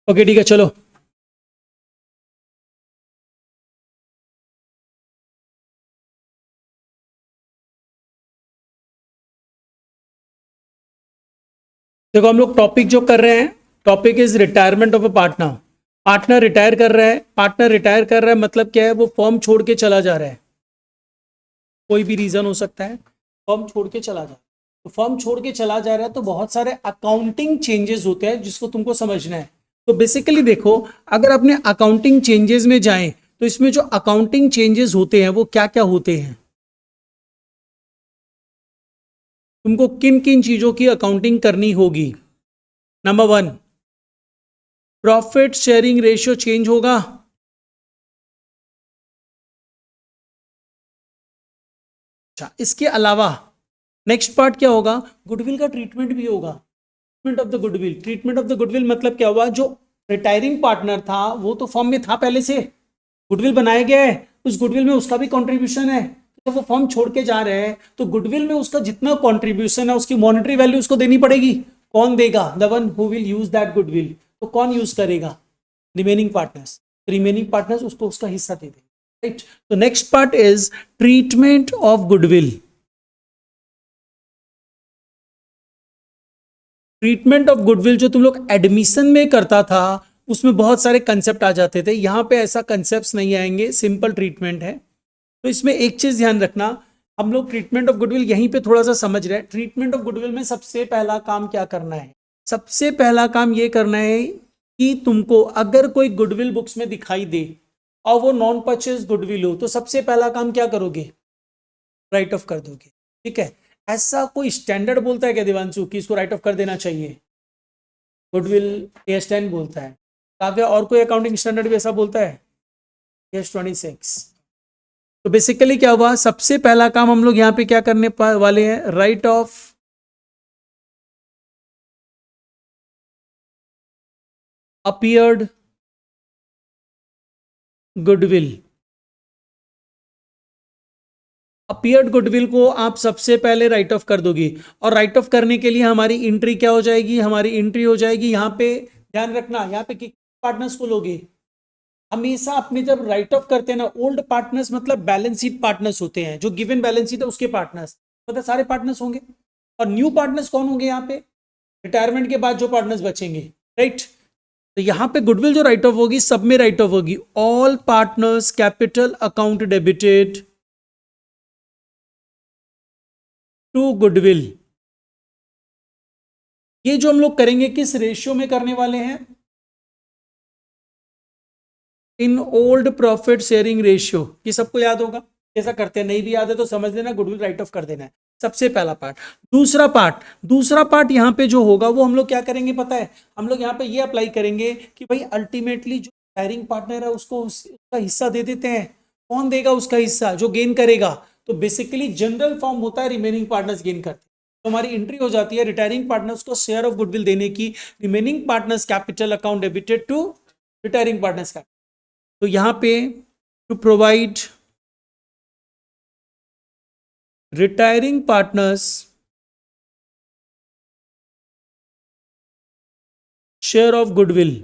Okay ठीक है चलो। देखो हम लोग टॉपिक जो कर रहे हैं, topic is retirement of a partner. Partner retire कर रहा है, पार्टनर रिटायर कर रहा है मतलब क्या है, वो फॉर्म छोड़ के चला जा रहा है। कोई भी रीजन हो सकता है, फॉर्म छोड़ के चला जा रहा है। तो फॉर्म छोड़ के चला जा रहा है तो बहुत सारे अकाउंटिंग चेंजेस होते हैं जिसको तुमको समझना है। तो बेसिकली देखो, अगर अपने अकाउंटिंग चेंजेस में जाएं तो इसमें जो अकाउंटिंग चेंजेस होते हैं वो क्या क्या होते हैं। तुमको किन किन चीजों की अकाउंटिंग करनी होगी। Number one, profit sharing ratio change होगा। अच्छा, इसके अलावा नेक्स्ट पार्ट क्या होगा, गुडविल का ट्रीटमेंट भी होगा। Treatment of the goodwill, treatment of the goodwill मतलब क्या हुआ, जो रिटायरिंग पार्टनर था वो तो फॉर्म में था पहले से, गुडविल बनाया गया है, उस गुडविल में उसका भी कंट्रीब्यूशन है। जब वो फॉर्म छोड़ के जा रहे हैं तो गुडविल में उसका जितना कंट्रीब्यूशन है उसकी मॉनेटरी वैल्यू उसको देनी पड़ेगी। कौन देगा, the one who will use that goodwill. तो कौन यूज करेगा, रिमेनिंग पार्टनर्स। रिमेनिंग पार्टनर्स उसको उसका हिस्सा दे देंगे, राइट। तो next part is treatment of goodwill. Treatment of goodwill जो तुम लोग एडमिशन में करता था उसमें बहुत सारे कंसेप्ट आ जाते थे, यहां पे ऐसा कंसेप्ट नहीं आएंगे, सिंपल ट्रीटमेंट है। तो इसमें एक चीज ध्यान रखना, हम लोग ट्रीटमेंट ऑफ गुडविल यहीं पे थोड़ा सा समझ रहे हैं। ट्रीटमेंट ऑफ गुडविल में सबसे पहला काम क्या करना है, सबसे पहला काम ये करना है कि तुमको अगर कोई गुडविल बुक्स में दिखाई दे और वो नॉन परचेज गुडविल हो तो सबसे पहला काम क्या करोगे, राइट ऑफ कर दोगे। ठीक है, ऐसा कोई स्टैंडर्ड बोलता है क्या दिवांशु कि इसको राइट ऑफ कर देना चाहिए। गुडविल AS10 बोलता है। काव्या और कोई अकाउंटिंग स्टैंडर्ड भी ऐसा बोलता है, AS26। तो बेसिकली क्या हुआ, सबसे पहला काम हम लोग यहां पे क्या करने वाले हैं, right of appeared goodwill. Appeared goodwill को आप सबसे पहले राइट ऑफ कर दोगे, और राइट ऑफ करने के लिए हमारी एंट्री क्या हो जाएगी, हमारी एंट्री हो जाएगी यहां पे। ध्यान रखना, यहां पे किस पार्टनर्स को लोगे, हमेशा अपने जब राइट ऑफ करते हैं ना, ओल्ड पार्टनर्स मतलब बैलेंस शीट पार्टनर्स होते हैं, जो गिवन बैलेंस शीट है उसके पार्टनर्स, मतलब सारे पार्टनर्स होंगे। और न्यू पार्टनर्स कौन होंगे यहाँ पे, रिटायरमेंट के बाद जो पार्टनर्स बचेंगे, राइट। तो यहां पे गुडविल जो राइट ऑफ होगी सब में राइट ऑफ होगी, all partners capital account debited to goodwill. ये जो हम लोग करेंगे किस रेशियो में करने वाले हैं, in old profit sharing ratio. ये सबको याद होगा, कैसा करते हैं, नहीं भी याद है तो समझ लेना, गुडविल राइट ऑफ कर देना है, सबसे पहला पार्ट। दूसरा पार्ट यहां पे जो होगा वो हम लोग क्या करेंगे पता है, हम लोग यहां पे ये अप्लाई करेंगे कि भाई अल्टीमेटली जो हायरिंग पार्टनर है उसको उसका हिस्सा दे देते हैं। कौन देगा उसका हिस्सा, जो गेन करेगा। तो बेसिकली जनरल फॉर्म होता है, रिमेनिंग पार्टनर्स गेन करते हैं। तो हमारी एंट्री हो जाती है रिटायरिंग पार्टनर्स को शेयर ऑफ गुडविल देने की, remaining partners capital account debited to retiring partners का। तो यहां पे to provide retiring partners share of goodwill,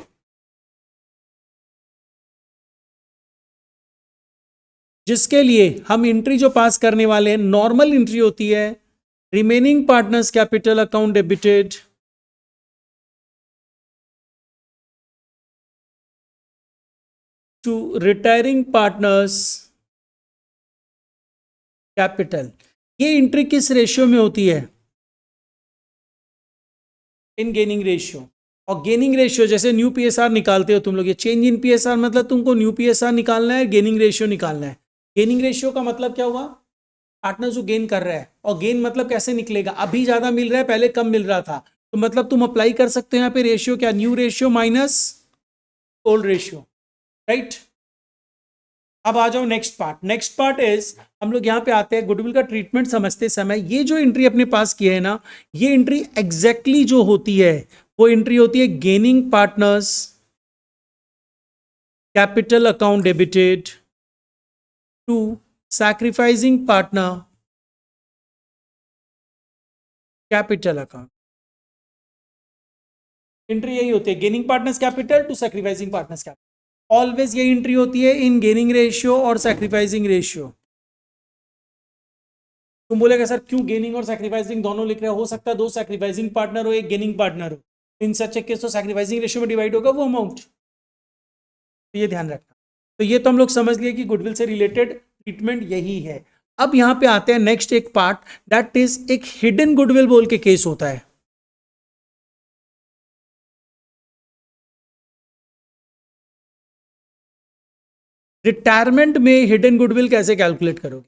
जिसके लिए हम एंट्री जो पास करने वाले हैं नॉर्मल एंट्री होती है, remaining partners capital account debited to retiring partners capital. ये एंट्री किस रेशियो में होती है, इन गेनिंग रेशियो। और गेनिंग रेशियो जैसे न्यू PSR निकालते हो तुम लोग, ये चेंज इन PSR मतलब तुमको न्यू PSR निकालना है, गेनिंग रेशियो निकालना है। गेनिंग रेशियो का मतलब क्या हुआ, पार्टनर जो गेन कर रहा है, और गेन मतलब कैसे निकलेगा, अभी ज्यादा मिल रहा है पहले कम मिल रहा था, तो मतलब तुम अप्लाई कर सकते हो यहाँ पे रेशियो क्या, new ratio minus old ratio, right. अब आ जाओ नेक्स्ट पार्ट इज, हम लोग यहाँ पे आते हैं गुडविल का ट्रीटमेंट समझते समय, ये जो एंट्री अपने पास की है ना, ये एंट्री एग्जैक्टली जो होती है वो एंट्री होती है gaining partners capital account debited to sacrificing partner capital account. Entry यही होती है, gaining partners capital to sacrificing partners capital, always ये एंट्री होती है इन गेनिंग रेशियो और सैक्रिफाइसिंग रेशियो। तुम बोलेगा सर क्यों गेनिंग और सैक्रिफाइसिंग दोनों लिख रहे हो सकता है दो सैक्रिफाइसिंग पार्टनर हो एक गेनिंग पार्टनर हो, इन सच ए केस तो सैक्रिफाइसिंग रेशियो में डिवाइड होगा वो अमाउंट, तो ये ध्यान रखना। तो ये तो हम लोग समझ लिए कि गुडविल से रिलेटेड ट्रीटमेंट यही है। अब यहां पे आते हैं नेक्स्ट एक पार्ट, दैट इज एक हिडन गुडविल बोल के केस होता है। रिटायरमेंट में हिडन गुडविल कैसे कैलकुलेट करोगे?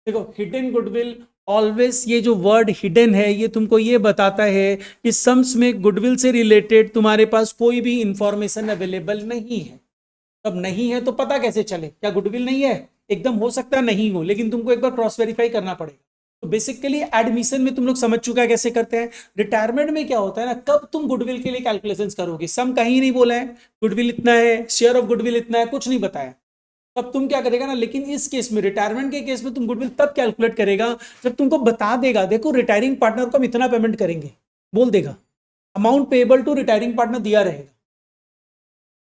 देखो हिडन गुडविल ऑलवेज, ये जो वर्ड हिडन है ये तुमको ये बताता है कि सम्स में गुडविल से रिलेटेड तुम्हारे पास कोई भी इंफॉर्मेशन अवेलेबल नहीं है। तब नहीं है तो पता कैसे चले क्या गुडविल नहीं है? एकदम हो सकता है नहीं हो, लेकिन तुमको एक बार क्रॉस वेरीफाई करना पड़ेगा। तो बेसिकली एडमिशन में तुम लोग समझ चुका है कैसे करते हैं। रिटायरमेंट में क्या होता है ना, कब तुम गुडविल के लिए कैलकुलेशंस करोगे, सम कहीं नहीं बोला है, गुडविल इतना है, शेयर ऑफ गुडविल इतना है, कुछ नहीं बताया। तब तुम क्या करेगा ना, लेकिन इस केस में रिटायरमेंट के केस में तुम गुडविल तब कैलकुलेट करेगा जब तुमको बता देगा, देखो रिटायरिंग पार्टनर को हम इतना पेमेंट करेंगे, बोल देगा, amount payable to retiring partner दिया रहेगा,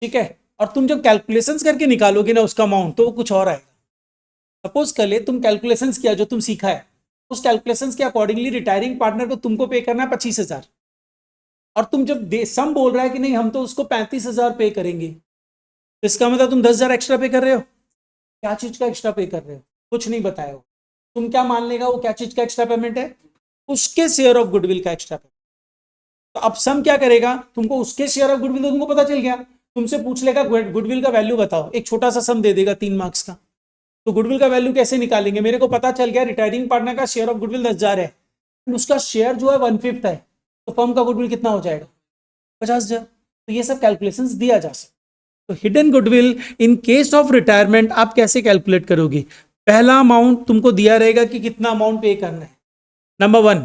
ठीक है। और तुम जब कैलकुलेशंस करके निकालोगे ना उसका अमाउंट, तो वो कुछ और आएगा। सपोज कर ले तुम कैलकुलेशंस किया जो तुम सीखा है, उस कैलकुलेशंस के अकॉर्डिंगली रिटायरिंग पार्टनर को तुमको पे करना है 25,000, और तुम जब दे सम बोल रहा है कि नहीं हम तो उसको 35,000 पे करेंगे, तो इसका मतलब तुम 10,000 एक्स्ट्रा पे कर रहे हो। क्या चीज का एक्स्ट्रा पे कर रहे हो, कुछ नहीं बताया हो। तुम क्या मान लेगा वो क्या चीज का एक्स्ट्रा पेमेंट है? उसके शेयर ऑफ गुडविल का एक्स्ट्रा पेमेंट। तो अब सम क्या करेगा, तुमको उसके शेयर ऑफ गुडविल तो तुमको पता चल गया, तुमसे पूछ लेगा गुडविल का वैल्यू बताओ, एक छोटा सा सम दे देगा 3 मार्क्स का। तो गुडविल का वैल्यू कैसे निकालेंगे, मेरे को पता चल गया रिटायरिंग पार्टनर का शेयर ऑफ गुडविल 10,000 है, उसका शेयर जो है 1/5 है, तो फर्म का गुडविल कितना हो जाएगा? 50,000। तो ये सब कैलकुलेशंस दिया जा सकता है। तो hidden goodwill in case of retirement आप कैसे कैलकुलेट करोगे? पहला अमाउंट तुमको दिया रहेगा कि कितना अमाउंट पे करना है। Number 1,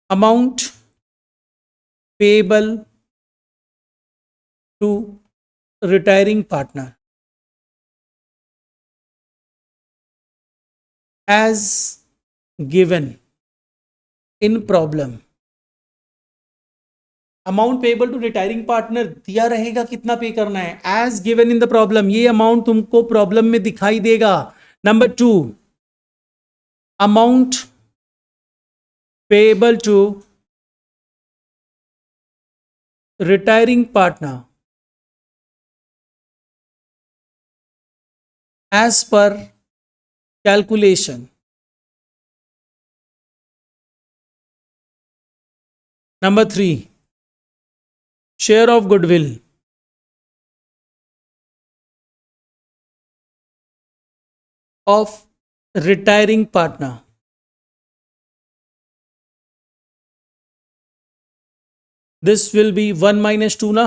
amount payable to retiring partner as given in problem. Amount payable to retiring partner दिया रहेगा कितना पे करना है, as given in the problem, ये अमाउंट तुमको प्रॉब्लम में दिखाई देगा। Number 2, amount payable to retiring partner as per calculation. Number 3, share of goodwill of retiring partner. This will be 1 - 2 ना,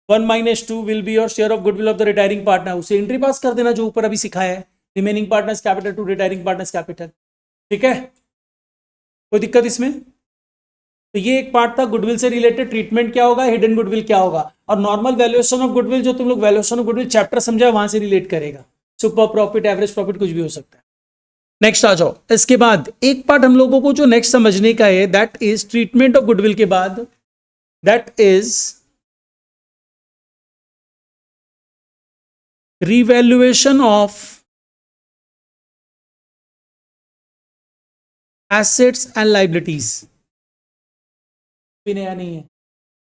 1 - 2 will be your share of goodwill of the retiring partner, उसे entry पास कर देना जो ऊपर अभी सिखाया है, remaining partners capital to retiring partners capital, ठीक है। कोई दिक्कत इसमें? तो ये एक पार्ट था गुडविल से रिलेटेड ट्रीटमेंट क्या होगा, हिडन गुडविल क्या होगा, और नॉर्मल वैल्यूएशन ऑफ गुडविल जो तुम लोग वैल्यूएशन ऑफ गुडविल चैप्टर समझा वहां से रिलेट करेगा, सुपर प्रॉफिट, एवरेज प्रॉफिट, कुछ भी हो सकता है। नेक्स्ट आ जाओ, इसके बाद एक पार्ट हम लोगों को जो नेक्स्ट समझने का है, that is treatment of goodwill के बाद, that is revaluation of assets and liabilities. भी नया नहीं है,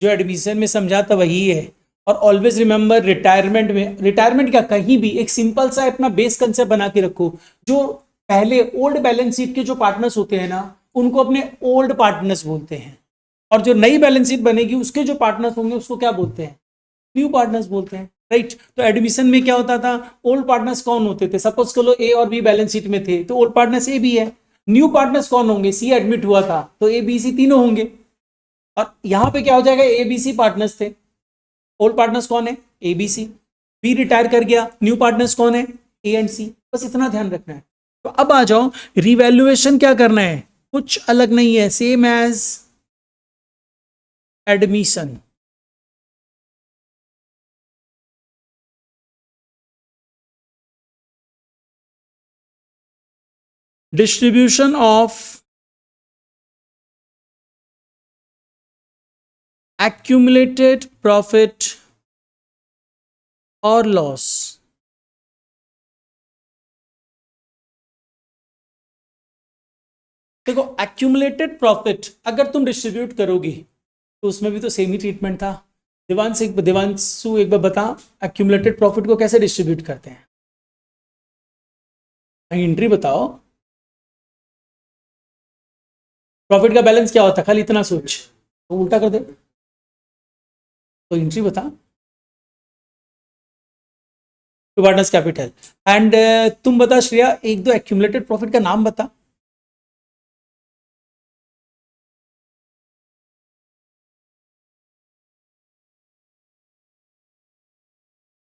जो एडमिशन में समझा था वही है। और ऑलवेज रिमेंबर रिटायरमेंट में, रिटायरमेंट क्या कहीं भी एक सिंपल सा अपना बेस कंसेप्ट बना के रखो, जो पहले ओल्ड बैलेंस शीट के जो पार्टनर्स होते हैं ना उनको अपने ओल्ड पार्टनर्स बोलते हैं, और जो नई बैलेंस शीट बनेगी उसके जो पार्टनर्स होंगे उसको क्या बोलते हैं, न्यू पार्टनर्स बोलते हैं, राइट। तो एडमिशन में क्या होता था, ओल्ड पार्टनर्स कौन होते थे, सपोज करो ए और बी बैलेंस शीट में थे तो ओल्ड पार्टनर्स ए बी है, न्यू पार्टनर्स कौन होंगे, सी एडमिट हुआ था तो ए बी सी तीनों होंगे, और यहां पे क्या हो जाएगा, ए बी सी पार्टनर्स थे, ओल्ड पार्टनर्स कौन है, A B C, B retire कर गया, न्यू पार्टनर्स कौन है, ए एंड सी, बस इतना ध्यान रखना है। तो अब आ जाओ, रिवैल्यूएशन क्या करना है, कुछ अलग नहीं है, same as admission. Distribution of accumulated profit or loss. देखो accumulated profit अगर तुम डिस्ट्रीब्यूट करोगी तो उसमें भी तो सेम ही ट्रीटमेंट था। देवांशु एक बार बता, accumulated profit को कैसे डिस्ट्रीब्यूट करते हैं? एंट्री बताओ। प्रॉफिट का बैलेंस क्या होता है? खाली इतना सोच, तो उल्टा कर दे। तो एंट्री बता। To partners capital. एंड तुम बता श्रेया, एक दो एक्यूमुलेटेड प्रॉफिट का नाम बता।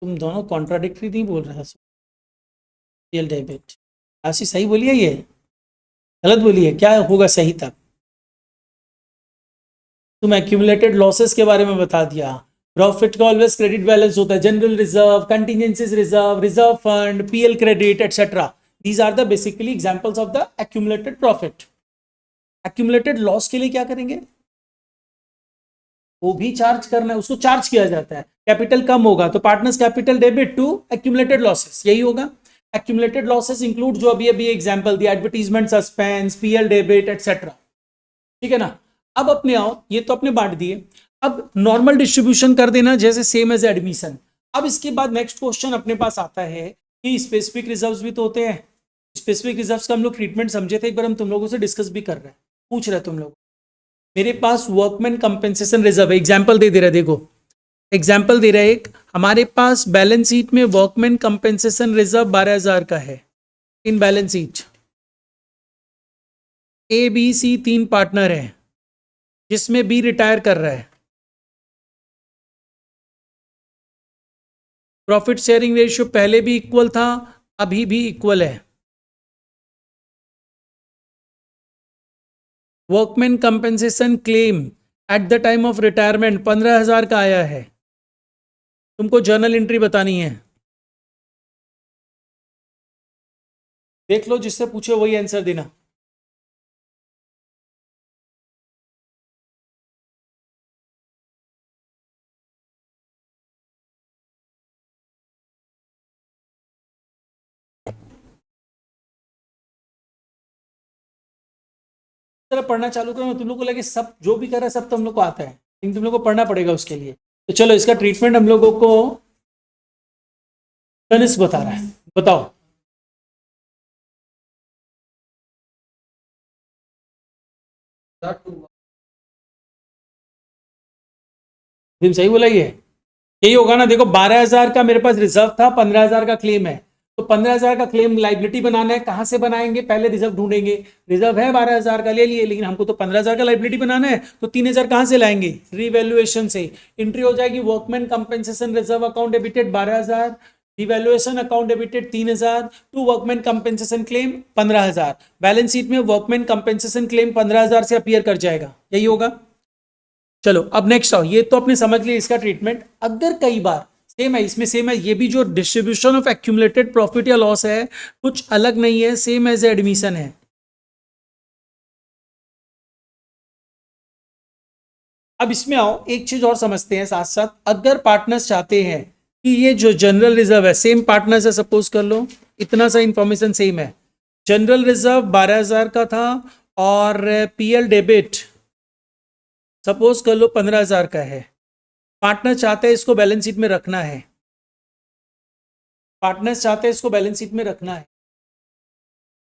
तुम दोनों कॉन्ट्राडिक्टरी नहीं बोल रहे हो। डेबिट ऐसी सही बोली है, ये गलत बोली है? क्या होगा सही तब? तुम एक्यूमुलेटेड लॉसेस के बारे में बता दिया। प्रॉफिट का ऑलवेज क्रेडिट बैलेंस होता है, general reserve, contingencies reserve, reserve fund, P L credit etcetera. These are the basically examples of the accumulated profit. Accumulated loss के लिए क्या करेंगे? वो भी चार्ज करना है, उसको चार्ज किया जाता है। कैपिटल कम होगा तो partners capital debit to accumulated losses, यही होगा। एक्यूमुलेटेड लॉसेस इंक्लूड जो अभी अभी एग्जांपल दिया, advertisement suspense, PL debit etcetera. ठीक है ना? अब अपने आओ, ये तो अपने बांट दिए। अब नॉर्मल डिस्ट्रीब्यूशन कर देना जैसे सेम एज एडमिशन। अब इसके बाद नेक्स्ट क्वेश्चन अपने पास आता है कि स्पेसिफिक रिजर्व्स भी तो होते हैं। स्पेसिफिक रिजर्व्स का हम लोग ट्रीटमेंट समझे थे, एक बार हम तुम लोगों से डिस्कस भी कर रहे हैं, पूछ रहे तुम लोग। मेरे पास वर्कमैन कंपेंसेशन रिजर्व है, एग्जाम्पल दे रहा है। देखो एग्जाम्पल दे रहा है एक, हमारे पास बैलेंस शीट में वर्कमैन कंपेंसेशन रिजर्व 12,000 का है in balance sheet. A B C तीन पार्टनर हैं जिसमें बी रिटायर कर रहा है। प्रॉफिट शेयरिंग रेशियो पहले भी इक्वल था, अभी भी इक्वल है। Workman compensation claim at the time of retirement 15,000 का आया है। तुमको जर्नल एंट्री बतानी है, देख लो, जिससे पूछे वही आंसर देना। तरह पढ़ना चालू करो, तुम लोग को लगे सब जो भी कर रहा है सब तुम लोग को आता है, लेकिन तुम लोग को पढ़ना पड़ेगा उसके लिए। तो चलो इसका ट्रीटमेंट हम लोगों को तनिष्क बता रहा है, बताओ। सही बोला ये, यही होगा ना। देखो 12,000 का मेरे पास रिजर्व था, 15,000 का क्लेम है, तो 15,000 का क्लेम लाइबिलिटी बनाना है। कहां से बनाएंगे? पहले रिजर्व ढूंढेंगे। रिजर्व है 12,000 का, ले लिए, लेकिन हमको तो 15,000 का लाइबिलिटी बनाना है, तो 3,000 कहां से लाएंगे? रिवैल्यूएशन से। एंट्री हो जाएगी workman compensation reserve account debited 12,000, revaluation account debited 3,000, to workman compensation claim 15,000। Balance sheet में वर्कमैन कंपेंसेशन क्लेम 15,000 से अपीयर कर जाएगा, यही होगा। चलो अब नेक्स्ट आओ, ये तो अपने समझ लिया इसका ट्रीटमेंट। अगर कई बार सेम है, इसमें सेम है, ये भी जो डिस्ट्रीब्यूशन ऑफ एक्यूमुलेटेड प्रॉफिट या लॉस है कुछ अलग नहीं है, सेम एज एडमिशन है। अब इसमें आओ, एक चीज और समझते हैं साथ साथ। अगर पार्टनर्स चाहते हैं कि ये जो जनरल रिजर्व है, सेम पार्टनर्स है, सपोज कर लो इतना सा इंफॉर्मेशन सेम है। जनरल रिजर्व 12,000 का था और पीएल डेबिट सपोज कर लो 15,000 का है। पार्टनर चाहते हैं इसको बैलेंस शीट में रखना है, पार्टनर्स चाहते हैं इसको बैलेंस शीट में रखना है,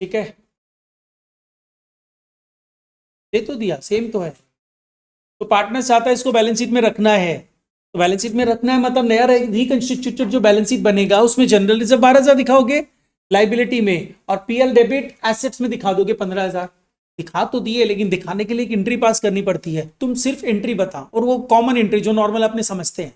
ठीक है? दे तो दिया, सेम तो है। तो पार्टनर्स चाहता है इसको बैलेंस शीट में रखना है, तो बैलेंस शीट में रखना है मतलब नया रिकंस्टिट्यूटेड जो बैलेंस शीट बनेगा उसमें जनरल रिजर्व 12,000 दिखाओगे लाइबिलिटी में, और पीएल डेबिट एसेट्स में दिखा दोगे 15,000। दिखा तो दिए, लेकिन दिखाने के लिए एक एंट्री पास करनी पड़ती है। तुम सिर्फ एंट्री बता, और वो कॉमन एंट्री जो नॉर्मल अपने समझते हैं।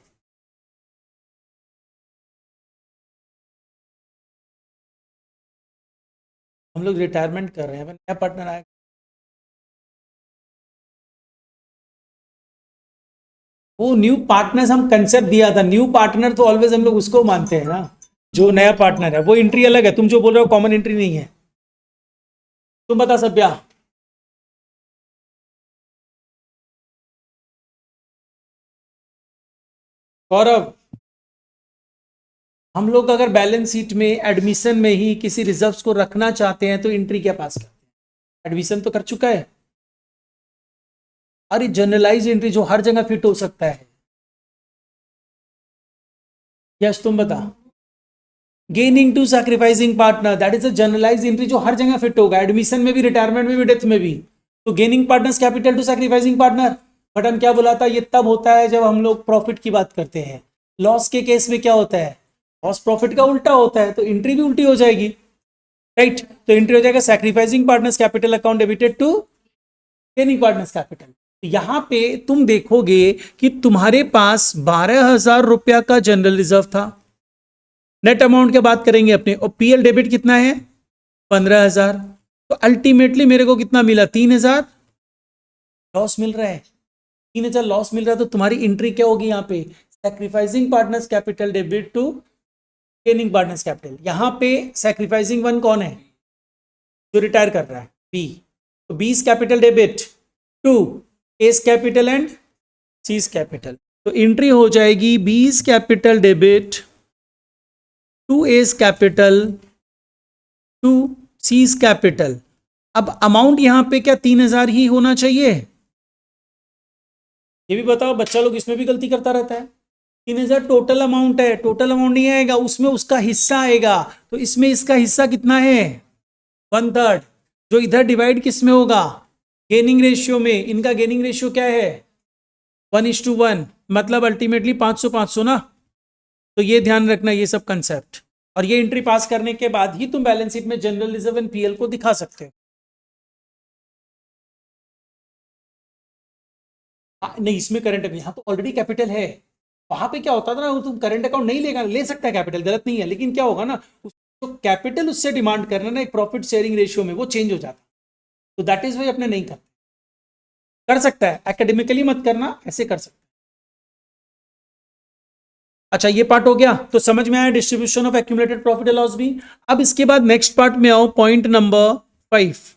हम लोग रिटायरमेंट कर रहे हैं, नया पार्टनर आएगा। वो न्यू पार्टनर्स हम कंसेप्ट दिया था, न्यू पार्टनर तो ऑलवेज हम लोग उसको मानते हैं ना, जो नया पार्टनर है। वो एंट्री अलग है, तुम जो बोल रहे हो कॉमन एंट्री नहीं है। तुम बता सभ्या। गौरव, हम लोग अगर बैलेंस शीट में एडमिशन में ही किसी रिजर्व्स को रखना चाहते हैं तो एंट्री क्या पास करते हैं? एडमिशन तो कर चुका है। अरे जनरलाइज एंट्री जो हर जगह फिट हो सकता है। यस तुम बता। Gaining to sacrificing partner, that is a generalize entry जो हर जगह फिट होगा, एडमिशन में भी, रिटायरमेंट में भी, डेथ में भी। तो gaining partners capital to sacrificing partner. But हम क्या बोला था, ये तब होता है जब हम लोग प्रॉफिट की बात करते हैं। लॉस के केस में क्या होता है, लॉस प्रॉफिट का उल्टा होता है, तो एंट्री भी उल्टी हो जाएगी, राइट। तो एंट्री हो जाएगा sacrificing partners capital account debited to gaining partners capital. यहां पे तुम देखोगे कि तुम्हारे पास 12,000 रुपया का जनरल रिजर्व था। नेट अमाउंट की बात करेंगे अपने, और पीएल डेबिट कितना है 15,000। तो अल्टीमेटली मेरे को कितना मिला, 3,000 लॉस मिल रहा है। 3,000 लॉस मिल रहा है, तो तुम्हारी एंट्री क्या होगी यहाँ पे, sacrificing partners capital debit to gaining partners capital. यहां पे सैक्रिफाइसिंग वन कौन है, जो रिटायर कर रहा है, बी। तो B's capital debit to S capital and C's capital. तो एंट्री हो जाएगी B's capital debit to S capital to C's capital. अब अमाउंट यहां पे क्या 3,000 ही होना चाहिए, ये भी बताओ। बच्चा लोग इसमें भी गलती करता रहता है। 3,000 टोटल अमाउंट है, टोटल अमाउंट नहीं आएगा, उसमें उसका हिस्सा आएगा। तो इसमें इसका हिस्सा कितना है, 1/3। जो इधर डिवाइड किस में होगा, गेनिंग रेशियो में। इनका गेनिंग रेशियो क्या है, 1:1, मतलब अल्टीमेटली 500-500 ना। तो ये ध्यान रखना, ये सब कंसेप्ट। और ये एंट्री पास करने के बाद ही तुम बैलेंस शीट में जनरल रिजर्व एंड पीएल को दिखा सकते हो। नहीं, इसमें करंट यहाँ तो ऑलरेडी कैपिटल है। वहां पे क्या होता था ना, तुम करंट अकाउंट नहीं लेगा, ले सकता है कैपिटल, गलत नहीं है, लेकिन क्या होगा ना, तो कैपिटल उससे डिमांड करना ना एक प्रॉफिट शेयरिंग रेशियो में, वो चेंज हो जाता है। तो दैट इज वाई अपने नहीं करते। कर सकता है, एकेडमिकली मत करना, ऐसे कर सकते। अच्छा, ये पार्ट हो गया, तो समझ में आया distribution of accumulated profit and loss भी। अब इसके बाद नेक्स्ट पार्ट में आओ, पॉइंट नंबर 5।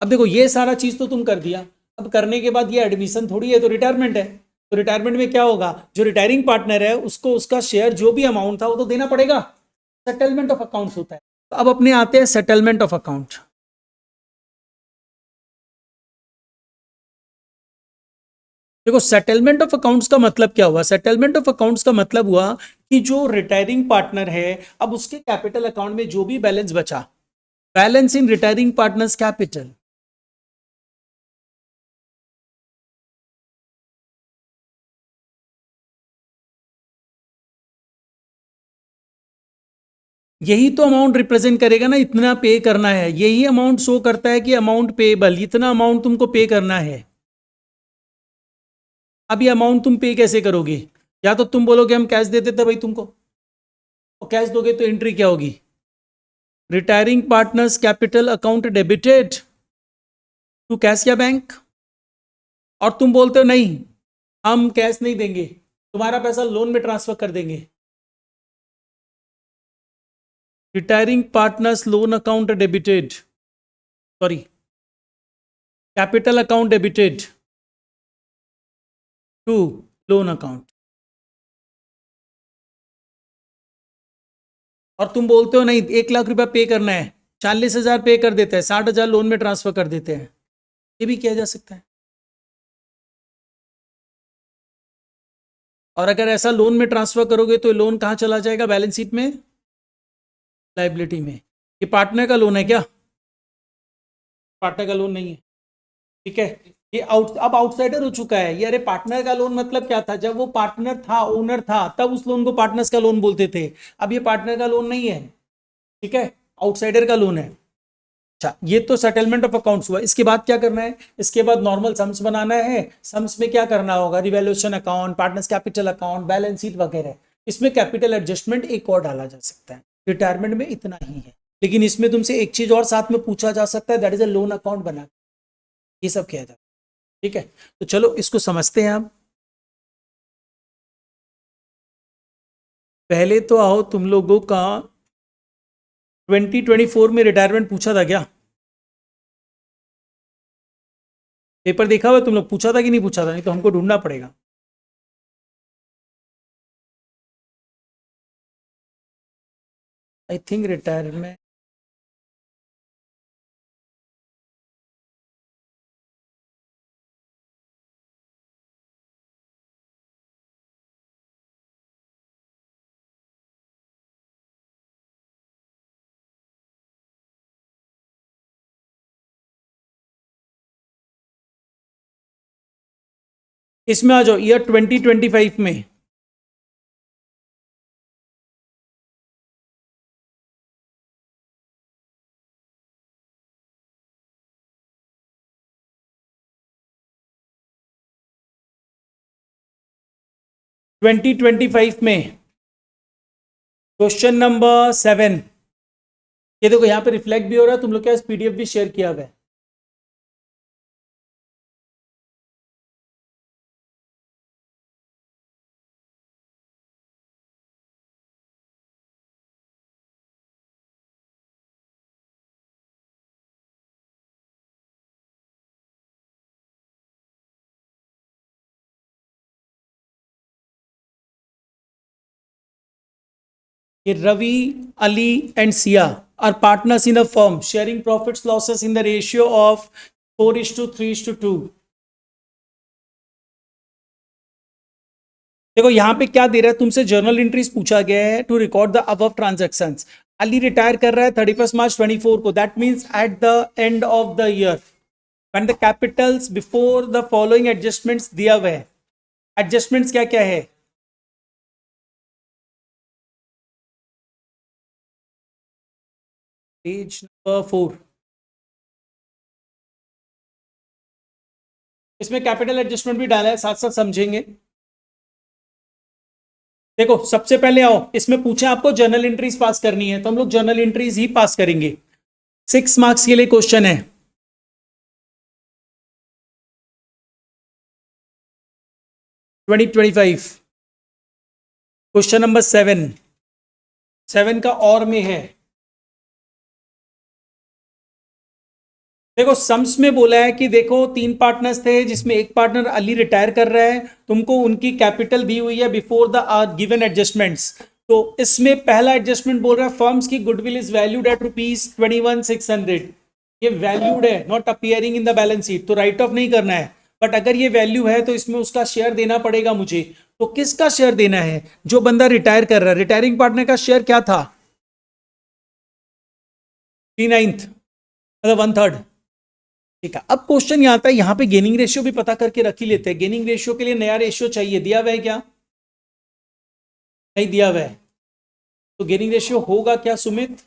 अब देखो, ये सारा चीज तो तुम कर दिया। अब करने के बाद ये एडमिशन थोड़ी है, तो रिटायरमेंट है। तो रिटायरमेंट में क्या होगा, जो रिटायरिंग पार्टनर है उसको उसका शेयर जो भी अमाउंट था वो तो देना पड़ेगा। सेटलमेंट ऑफ अकाउंट्स होता है। तो अब अपने आते हैं सेटलमेंट ऑफ अकाउंट। देखो, सेटलमेंट ऑफ अकाउंट्स का मतलब क्या हुआ, सेटलमेंट ऑफ अकाउंट्स का मतलब हुआ कि जो रिटायरिंग पार्टनर है, अब उसके कैपिटल अकाउंट में जो भी बैलेंस बचा, बैलेंस इन रिटायरिंग पार्टनर्स कैपिटल, यही तो अमाउंट रिप्रेजेंट करेगा ना, इतना पे करना है। यही अमाउंट शो करता है कि अमाउंट पेबल, इतना अमाउंट तुमको पे करना है। अब ये अमाउंट तुम पे कैसे करोगे, या तो तुम बोलोगे हम कैश दे देते भाई तुमको, और कैश दोगे तो एंट्री क्या होगी, retiring partners capital account debited to cash या बैंक। और तुम बोलते हो नहीं, हम कैश नहीं देंगे, तुम्हारा पैसा लोन में ट्रांसफर कर देंगे। Retiring partners loan account debited, sorry, capital account debited to loan account. और तुम बोलते हो नहीं, 1,00,000 रुपया पे करना है, 40,000 पे कर देते हैं, 60,000 लोन में ट्रांसफर कर देते हैं। ये भी किया जा सकता है। और अगर ऐसा लोन में ट्रांसफर करोगे तो लोन कहाँ चला जाएगा, बैलेंस शीट में, लाइबिलिटी में। ये पार्टनर का लोन है क्या, पार्टनर का लोन नहीं है, ठीक है। ये अब आउटसाइडर हो चुका है ये। अरे पार्टनर का लोन मतलब क्या था, जब वो पार्टनर था, ओनर था, तब उस लोन को पार्टनर्स का लोन बोलते थे। अब ये पार्टनर का लोन नहीं है, ठीक है, आउटसाइडर का लोन है। अच्छा, ये तो सेटलमेंट ऑफ अकाउंट्स हुआ। इसके बाद क्या करना है, इसके बाद नॉर्मल सम्स बनाना है। सम्स में क्या करना होगा, revaluation account, partners capital account, balance sheet वगैरह। इसमें कैपिटल एडजस्टमेंट एक और डाला जा सकता है। रिटायरमेंट में इतना ही है, लेकिन इसमें तुमसे एक चीज और साथ में पूछा जा सकता है, that is a loan account बना, ये सब किया जाता है, ठीक है। तो चलो इसको समझते हैं हम। पहले तो आओ, तुम लोगों का 2024 में रिटायरमेंट पूछा था क्या, पेपर देखा हुआ तुम लोग, पूछा था कि नहीं पूछा था? नहीं तो हमको ढूंढना पड़ेगा। आई थिंक रिटायरमेंट, इसमें आ जाओ ईयर 2025 में। ट्वेंटी 25 में क्वेश्चन नंबर 7, ये देखो यहाँ पे रिफ्लेक्ट भी हो रहा है, तुम लोग क्या पीडीएफ भी शेयर किया हुआ है। ये Ravi, Ali and Siya are partners in a firm sharing profits losses in the ratio of 4:3:2। देखो यहाँ पे क्या दे रहा है तुमसे, जर्नल एंट्रीज पूछा गया है to record the above transactions. Ali retire कर रहा है 31 मार्च 24 को, that means at the end of the year when the capitals before the following adjustments दिया हुआ है। एडजस्टमेंट्स क्या क्या है? पेज नंबर 4, इसमें कैपिटल एडजस्टमेंट भी डाला है, साथ साथ समझेंगे। देखो सबसे पहले आओ, इसमें पूछे आपको जर्नल एंट्रीज पास करनी है, तो हम लोग जर्नल एंट्रीज ही पास करेंगे। 6 मार्क्स के लिए क्वेश्चन है। 2025 क्वेश्चन नंबर 7 का और में है। देखो सम्स में बोला है कि देखो 3 पार्टनर्स थे जिसमें एक पार्टनर अली रिटायर कर रहा है, तुमको उनकी कैपिटल दी हुई है बिफोर द गिवन एडजस्टमेंट्स। तो इसमें पहला एडजस्टमेंट बोल रहा है फर्म्स की गुडविल इज वैल्यूड एट ₹21,600। ये वैल्यूड है, not appearing in the balance sheet, तो राइट ऑफ नहीं करना है। बट अगर ये वैल्यू है तो इसमें उसका शेयर देना पड़ेगा मुझे। तो किसका शेयर देना है? जो बंदा रिटायर कर रहा है, रिटायरिंग पार्टनर का शेयर क्या था? 3/9 मतलब 1/3। ठीक है, अब क्वेश्चन यहाँ आता है, यहाँ पे गेनिंग रेशियो भी पता करके रख ही लेते हैं। गेनिंग रेशियो के लिए नया रेशियो चाहिए, दिया हुआ है क्या? नहीं दिया हुआ है। तो गेनिंग रेशियो होगा क्या सुमित?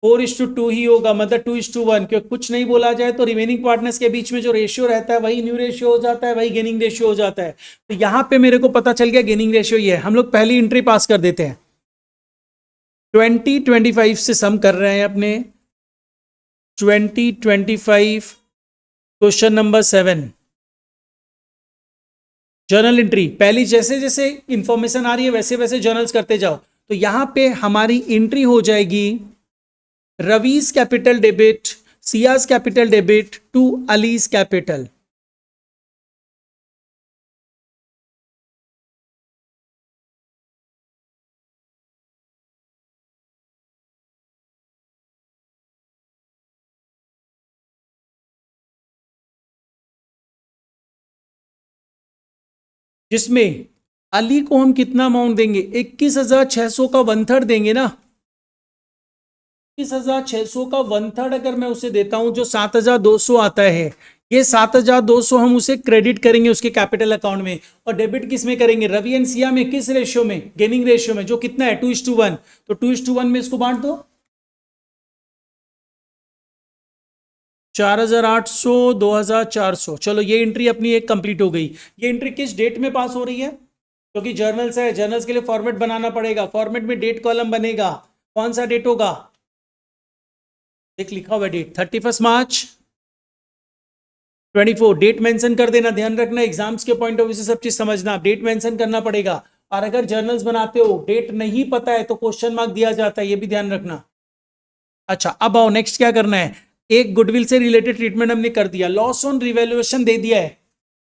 4:2 ही होगा, मतलब 2:1, क्योंकि कुछ नहीं बोला जाए तो रिमेनिंग पार्टनर्स के बीच में जो रेशियो रहता है वही न्यू रेशियो हो जाता है, वही गेनिंग रेशियो हो जाता है। तो यहाँ पे मेरे को पता चल गया गेनिंग रेशियो ये है। हम लोग पहली एंट्री पास कर देते हैं। 2025 से सम कर रहे हैं अपने 2025 क्वेश्चन नंबर 7 जर्नल एंट्री। पहली जैसे जैसे इंफॉर्मेशन आ रही है वैसे वैसे जर्नल्स करते जाओ। तो यहां पे हमारी एंट्री हो जाएगी Ravi's capital debit, Siya's capital debit to Ali's capital. जिसमें अली को हम कितना अमाउंट देंगे? 21,600 का 1/3 देंगे ना। 21,600 का 1/3 अगर मैं उसे देता हूं, जो 7,200 आता है, ये 7,200 हम उसे क्रेडिट करेंगे उसके कैपिटल अकाउंट में। और डेबिट किस में करेंगे? रवि एंड सिया में। किस रेशियो में? गेनिंग रेशियो में, जो कितना है 2:1। तो 2:1 में इसको बांट दो। 4,800, 2,400। चलो ये एंट्री अपनी एक कंप्लीट हो गई। ये एंट्री किस डेट में पास हो रही है? क्योंकि जर्नल्स है, जर्नल्स के लिए फॉर्मेट बनाना पड़ेगा। फॉर्मेट में डेट कॉलम बनेगा। कौन सा डेट होगा? देख लिखा हुआ डेट 31 मार्च 24। डेट मेंशन कर देना, ध्यान रखना एग्जाम्स के पॉइंट ऑफ व्यू से सब चीज समझना, डेट मेंशन करना पड़ेगा। और अगर जर्नल्स बनाते हो डेट नहीं पता है तो क्वेश्चन मार्क दिया जाता है, ये भी ध्यान रखना। अच्छा अब आओ नेक्स्ट क्या करना है। एक गुडविल से रिलेटेड ट्रीटमेंट हमने कर दिया, लॉस ऑन रिवैल्यूएशन दे दिया है,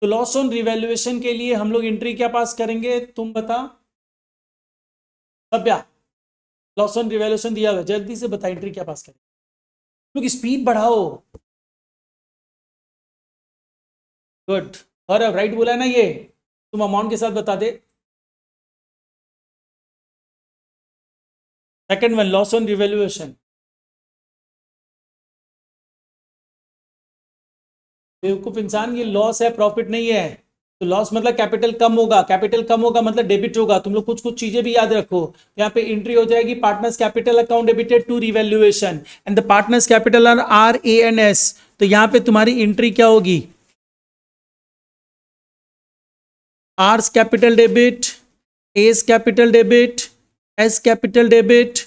तो लॉस ऑन रिवैल्यूएशन के लिए हम लोग एंट्री क्या पास करेंगे, तुम बता सभ्या। लॉस ऑन रिवैल्यूएशन दिया हुआ है, जल्दी से बता एंट्री क्या पास करें, लोग स्पीड बढ़ाओ। गुड, और राइट बोला है ना, ये तुम अमाउंट के साथ बता दे। Second one, loss on revaluation. बेवकूफ इंसान, ये लॉस है, प्रॉफिट नहीं है। तो लॉस मतलब कैपिटल कम होगा, कैपिटल कम होगा मतलब डेबिट होगा। तुम लोग कुछ कुछ चीजें भी याद रखो। यहाँ पे एंट्री हो जाएगी partners capital account debited to revaluation and the partners capital are RANS। तो यहाँ पे तुम्हारी एंट्री क्या होगी, R's capital debit, S capital debit, S capital debit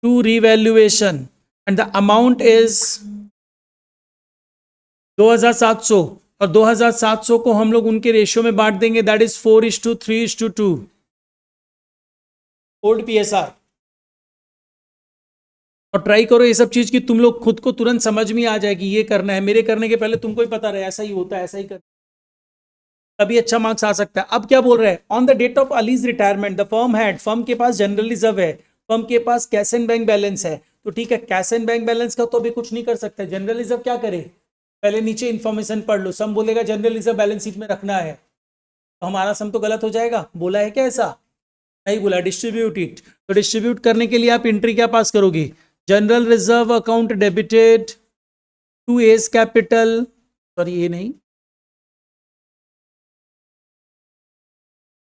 to revaluation and the amount is 2700, और 2700 को हम लोग उनके रेशियो में बांट देंगे, दैट इज 4:3:2 ओल्ड PSR। और ट्राई करो ये सब चीज की तुम लोग खुद को तुरंत समझ में आ जाएगी, ये करना है, मेरे करने के पहले तुमको ही पता रहे ऐसा ही होता है, ऐसा ही कर, तभी अच्छा मार्क्स आ सकता है। अब क्या बोल रहे हैं, on the date of Ali's retirement the firm had, firm के पास जनरल रिजर्व है, फर्म के पास कैश एंड बैंक बैलेंस है, तो ठीक है, कैश एंड बैंक बैलेंस का तो अभी कुछ नहीं कर सकते, जनरल रिजर्व क्या करे, पहले नीचे इंफॉर्मेशन पढ़ लो, सम बोलेगा जनरल रिजर्व बैलेंस शीट में रखना है, तो हमारा सम तो गलत हो जाएगा, बोला है क्या ऐसा, नहीं बोला, डिस्ट्रीब्यूट इट। तो डिस्ट्रीब्यूट करने के लिए आप एंट्री क्या पास करोगे, general reserve account debited to S capital, sorry ये नहीं,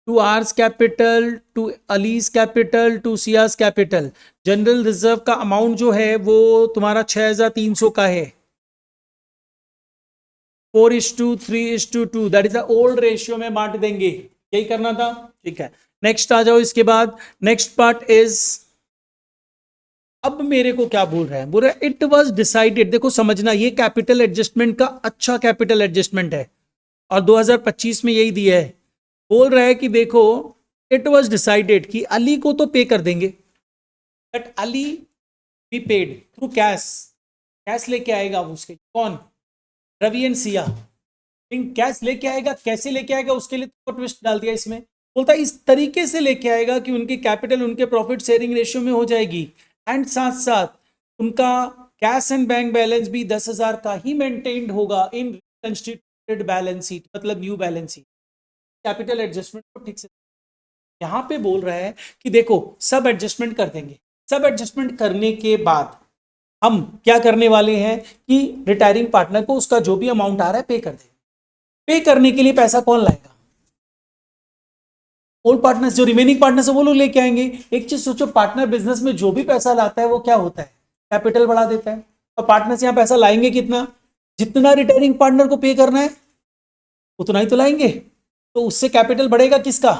to R's capital, to Ali's capital, to Siya's capital. General reserve का अमाउंट जो है वो तुम्हारा 6300 का है, 4:3:2, that is the old ratio में बांट देंगे, यही करना था, ठीक है। नेक्स्ट आ जाओ, इसके बाद नेक्स्ट पार्ट इज, अब मेरे को क्या बोल रहा है, बोल रहा है इट वाज डिसाइडेड, देखो समझना, ये कैपिटल एडजस्टमेंट का अच्छा कैपिटल एडजस्टमेंट है और 2025 में यही दिया है। बोल रहा है कि देखो इट वाज डिसाइडेड कि अली को तो पे कर देंगे, but Ali be paid through cash, cash लेके आएगा उसके, कौन, रवि एंड सिया, कैश लेके आएगा, कैसे लेके आएगा उसके लिए तो ट्विस्ट डाल दिया इसमें, बोलता है इस तरीके से लेके आएगा कि उनकी कैपिटल उनके प्रॉफिट शेयरिंग रेशियो में हो जाएगी, एंड साथ साथ उनका कैश एंड बैंक बैलेंस भी 10,000 का ही मेंटेन्ड होगा इन रिकंस्टिट्यूटेड बैलेंस शीट, मतलब new balance sheet. Capital adjustment को ठीक से यहां पे बोल रहा है कि देखो सब एडजस्टमेंट कर देंगे, सब एडजस्टमेंट करने के बाद हम क्या करने वाले हैं कि रिटायरिंग पार्टनर को उसका जो भी अमाउंट आ रहा है पे कर देंगे। पे करने के लिए पैसा कौन लाएगा, ओल्ड पार्टनर्स, जो रिमेनिंग पार्टनर्स है वो लोग लेके आएंगे। एक चीज सोचो, पार्टनर बिजनेस में जो भी पैसा लाता है वो क्या होता है, कैपिटल बढ़ा देता है, और पार्टनर्स यहां पैसा लाएंगे कितना, जितना रिटायरिंग पार्टनर को पे करना है उतना ही तो लाएंगे, तो उससे कैपिटल बढ़ेगा किसका,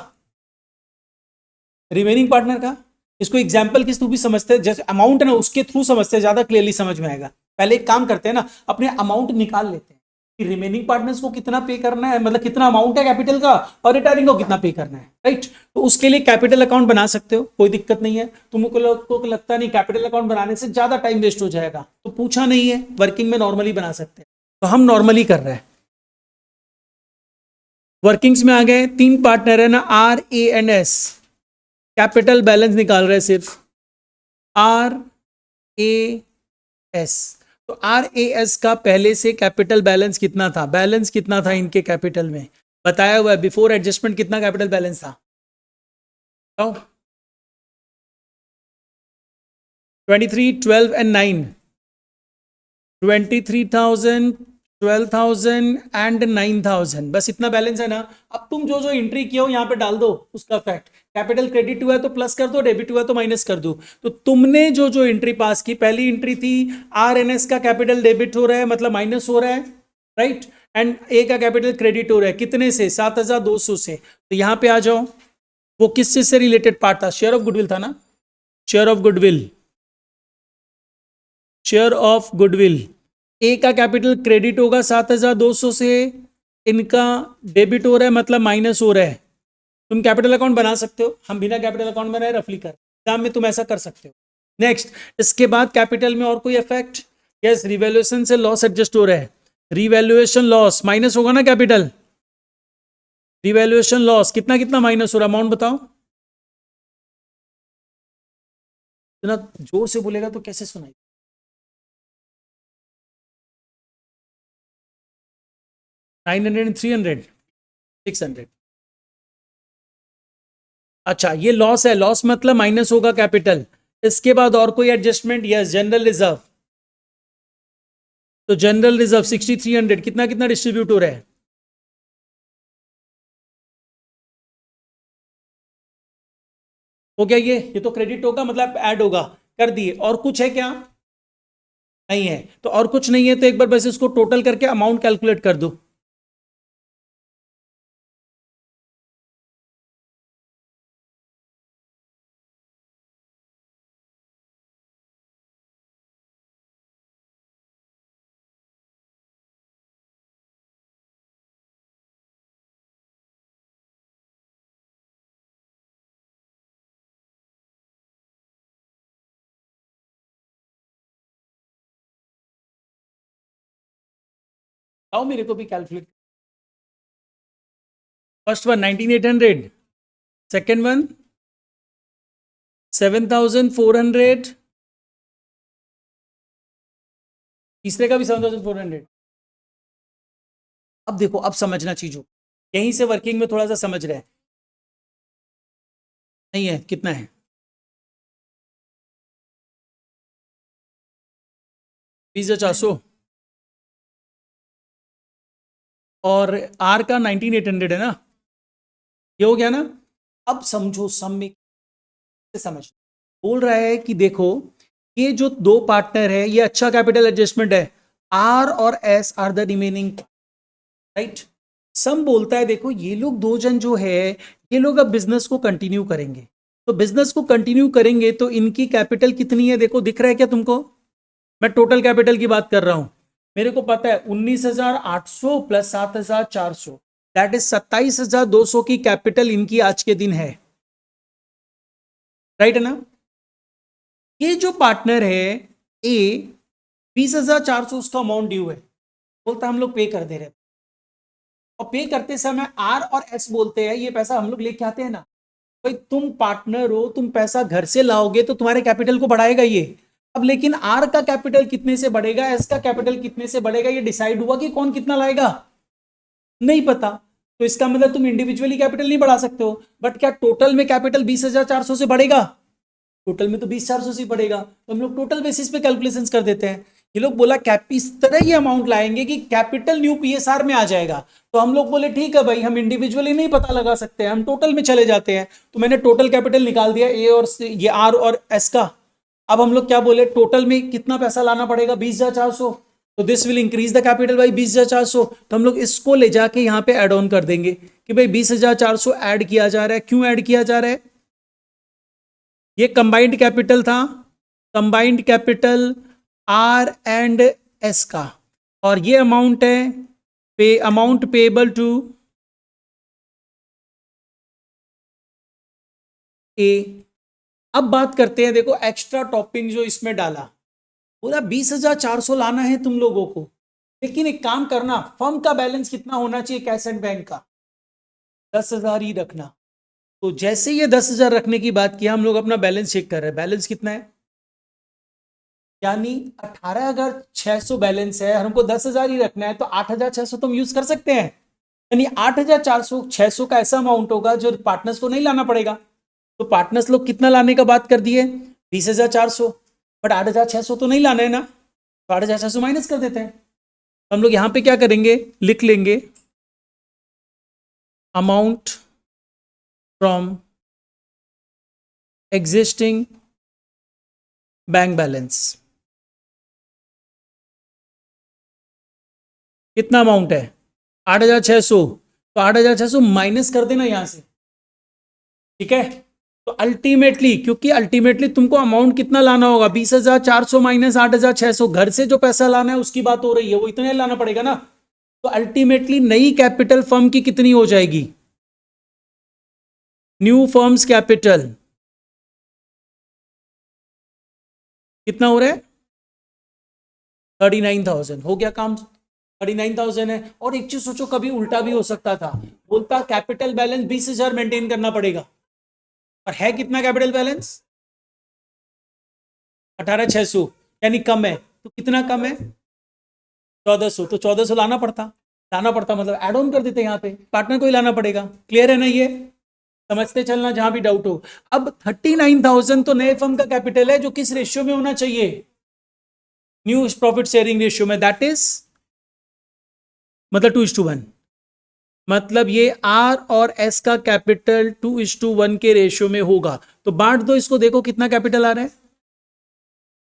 रिमेनिंग पार्टनर का। इसको एग्जांपल किस तू भी समझते हैं, जैसे अमाउंट है ना उसके थ्रू समझते हैं, ज्यादा क्लियरली समझ में आएगा। पहले एक काम करते हैं ना, अपने अमाउंट निकाल लेते हैं कि रिमेनिंग पार्टनर्स को कितना पे करना है, मतलब कितना अमाउंट है कैपिटल का, और रिटायरिंग को कितना पे करना है, राइट। तो उसके लिए कैपिटल अकाउंट बना सकते हो, कोई दिक्कत नहीं है। तुमको लगता नहीं कैपिटल अकाउंट बनाने से ज्यादा टाइम वेस्ट हो जाएगा, तो पूछा नहीं है, वर्किंग में नॉर्मली बना सकते हैं, तो हम नॉर्मली कर रहे हैं। वर्किंग्स में आ गए, 3 पार्टनर है ना, RANS, कैपिटल बैलेंस निकाल रहे हैं सिर्फ, RAS। तो RAS का पहले से कैपिटल बैलेंस कितना था, बैलेंस कितना था इनके कैपिटल में बताया हुआ है, बिफोर एडजस्टमेंट कितना कैपिटल बैलेंस था, 23, 12 एंड 9, 23,000, 12,000 एंड 9,000, बस इतना बैलेंस है ना। अब तुम जो जो एंट्री किया हो यहाँ पे डाल दो उसका फैक्ट, कैपिटल क्रेडिट हुआ है तो प्लस कर दो, डेबिट हुआ है तो माइनस कर दो। तो तुमने जो जो एंट्री पास की, पहली एंट्री थी RNS का कैपिटल डेबिट हो रहा है, मतलब माइनस हो रहा है, राइट, एंड ए का कैपिटल क्रेडिट हो रहा है, कितने से, 7,200 से। तो यहाँ पे आ जाओ, वो किस चीज से रिलेटेड पार्ट था, शेयर ऑफ गुडविल था ना, share of goodwill, share of goodwill. A का कैपिटल क्रेडिट होगा 7,200 से, इनका डेबिट हो रहा है मतलब माइनस हो रहा है। तुम कैपिटल अकाउंट बना सकते हो, हम बिना कैपिटल अकाउंट बनाए रफली कर, एग्जाम में तुम ऐसा कर सकते हो। नेक्स्ट, इसके बाद कैपिटल में और कोई इफेक्ट, यस, रिवैल्यूएशन से लॉस एडजस्ट हो रहा है, रिवैल्यूएशन लॉस माइनस होगा ना कैपिटल, रिवैल्यूएशन लॉस कितना कितना माइनस हो रहा है, अमाउंट बताओ। इतना जोर से बोलेगा तो कैसे सुनाई। 900 300 600। अच्छा, ये लॉस है, लॉस मतलब माइनस होगा कैपिटल। इसके बाद और कोई एडजस्टमेंट, यस, जनरल रिजर्व। तो जनरल रिजर्व 6300 कितना कितना डिस्ट्रीब्यूट हो रहा है, हो गया ये तो क्रेडिट होगा मतलब ऐड होगा, कर दिए। और कुछ है क्या, नहीं है। तो और कुछ नहीं है तो एक बार बस इसको टोटल करके अमाउंट कैलकुलेट कर दो। आओ मेरे को भी calculate. First one 19800, second one 7400, तीसरे का भी 7400। अब देखो, अब समझना चीजों, यहीं से वर्किंग में थोड़ा सा समझ रहे हैं। नहीं है, कितना है, 20,400, और आर का 19800 है ना, ये हो गया ना। अब समझो, सम में से समझ, बोल रहा है कि देखो, ये जो दो पार्टनर है ये अच्छा कैपिटल एडजस्टमेंट है, आर और S are the remaining, right. Sum बोलता है देखो, ये लोग दो जन जो है, ये लोग अब बिजनेस को कंटिन्यू करेंगे। तो बिजनेस को कंटिन्यू करेंगे तो इनकी कैपिटल कितनी है, देखो दिख रहा है क्या तुमको, मैं टोटल कैपिटल की बात कर रहा हूं। मेरे को पता है 19,800 प्लस 7,400, दैट इज 27,200 की कैपिटल इनकी आज के दिन है, राइट है ना। ये जो पार्टनर है ए, 20,400 उसका अमाउंट ड्यू है, बोलता हम लोग पे कर दे रहे हैं। और पे करते समय आर और एस बोलते हैं ये पैसा हम लोग लेके आते हैं ना। भाई तुम पार्टनर हो, तुम पैसा घर से लाओगे तो तुम्हारे कैपिटल को बढ़ाएगा ये। अब लेकिन आर का कैपिटल कितने से बढ़ेगा, एस का कैपिटल कितने से बढ़ेगा, ये डिसाइड हुआ कि कौन कितना लाएगा, नहीं पता। तो इसका मतलब तुम इंडिविजुअली कैपिटल नहीं बढ़ा सकते हो, बट क्या टोटल में कैपिटल 20,400 से बढ़ेगा, टोटल में तो 20,400 से बढ़ेगा। तो हम लोग टोटल बेसिस पे कैलकुलेशन कर देते हैं। ये लोग बोला कैप इस तरह ये अमाउंट लाएंगे कि कैपिटल न्यू पीएसआर में आ जाएगा। तो हम लोग बोले ठीक है भाई, हम इंडिविजुअली नहीं पता लगा सकते हैं, हम टोटल में चले जाते हैं। तो मैंने टोटल कैपिटल निकाल दिया ए और ये आर और एस का। अब हम लोग क्या बोले, टोटल में कितना पैसा लाना पड़ेगा, 20,400। तो this will increase the capital by 20,400। तो हम लोग इसको ले जाके यहाँ पे एड ऑन कर देंगे कि भाई 20,400 ऐड किया जा रहा है। क्यों ऐड किया जा रहा है, ये कंबाइंड कैपिटल था, combined capital R and S का, और ये अमाउंट है पे, अमाउंट पेएबल टू ए। अब बात करते हैं, देखो एक्स्ट्रा टॉपिंग जो इसमें डाला, पूरा 20,400 लाना है तुम लोगों को। लेकिन एक काम करना, फर्म का बैलेंस कितना होना चाहिए कैश एंड बैंक का, 10,000 ही रखना। तो जैसे ये 10,000 रखने की बात किया, हम लोग अपना बैलेंस चेक कर रहे हैं, बैलेंस कितना है, यानी 18,600 बैलेंस है, हमको 10,000 ही रखना है। तो 8,600 तुम यूज कर सकते हैं, यानी 8,400 600 का ऐसा अमाउंट होगा जो पार्टनर्स को नहीं लाना पड़ेगा। तो पार्टनर्स लोग कितना लाने का बात कर दिए, 20,400, बट 8,600 तो नहीं लाना है ना, तो 8,600 माइनस कर देते हैं। हम लोग यहां पे क्या करेंगे, लिख लेंगे amount from existing bank balance. कितना अमाउंट है, 8,600। तो 8,600 माइनस कर देना यहां से, ठीक है। तो अल्टीमेटली, क्योंकि अल्टीमेटली तुमको अमाउंट कितना लाना होगा, 20,400 माइनस 8,600, घर से जो पैसा लाना है उसकी बात हो रही है, वो इतना लाना पड़ेगा ना। तो अल्टीमेटली नई कैपिटल फर्म की कितनी हो जाएगी, न्यू फर्म्स कैपिटल कितना हो रहा है, 39,000 हो गया काम। 39,000 है। और एक चीज सोचो, कभी उल्टा भी हो सकता था, बोलता कैपिटल बैलेंस 20,000 मेंटेन करना पड़ेगा, और है कितना कैपिटल बैलेंस? 18,600, यानी कम है। तो कितना कम है? 1,400। तो 1,400 लाना पड़ता मतलब एड ऑन कर देते यहाँ पे, पार्टनर को ही लाना पड़ेगा। क्लियर है ना ये? समझते चलना जहां भी डाउट हो। अब 39,000 तो नए फर्म का कैपिटल है, जो किस रेशियो में होना चाहिए? न्यू प्रॉफिट शेयरिंग रेशियो में, दैट इज मतलब 2:1। मतलब ये आर और एस का कैपिटल 2:1 के रेशियो में होगा। तो बांट दो इसको, देखो कितना कैपिटल आ रहा है।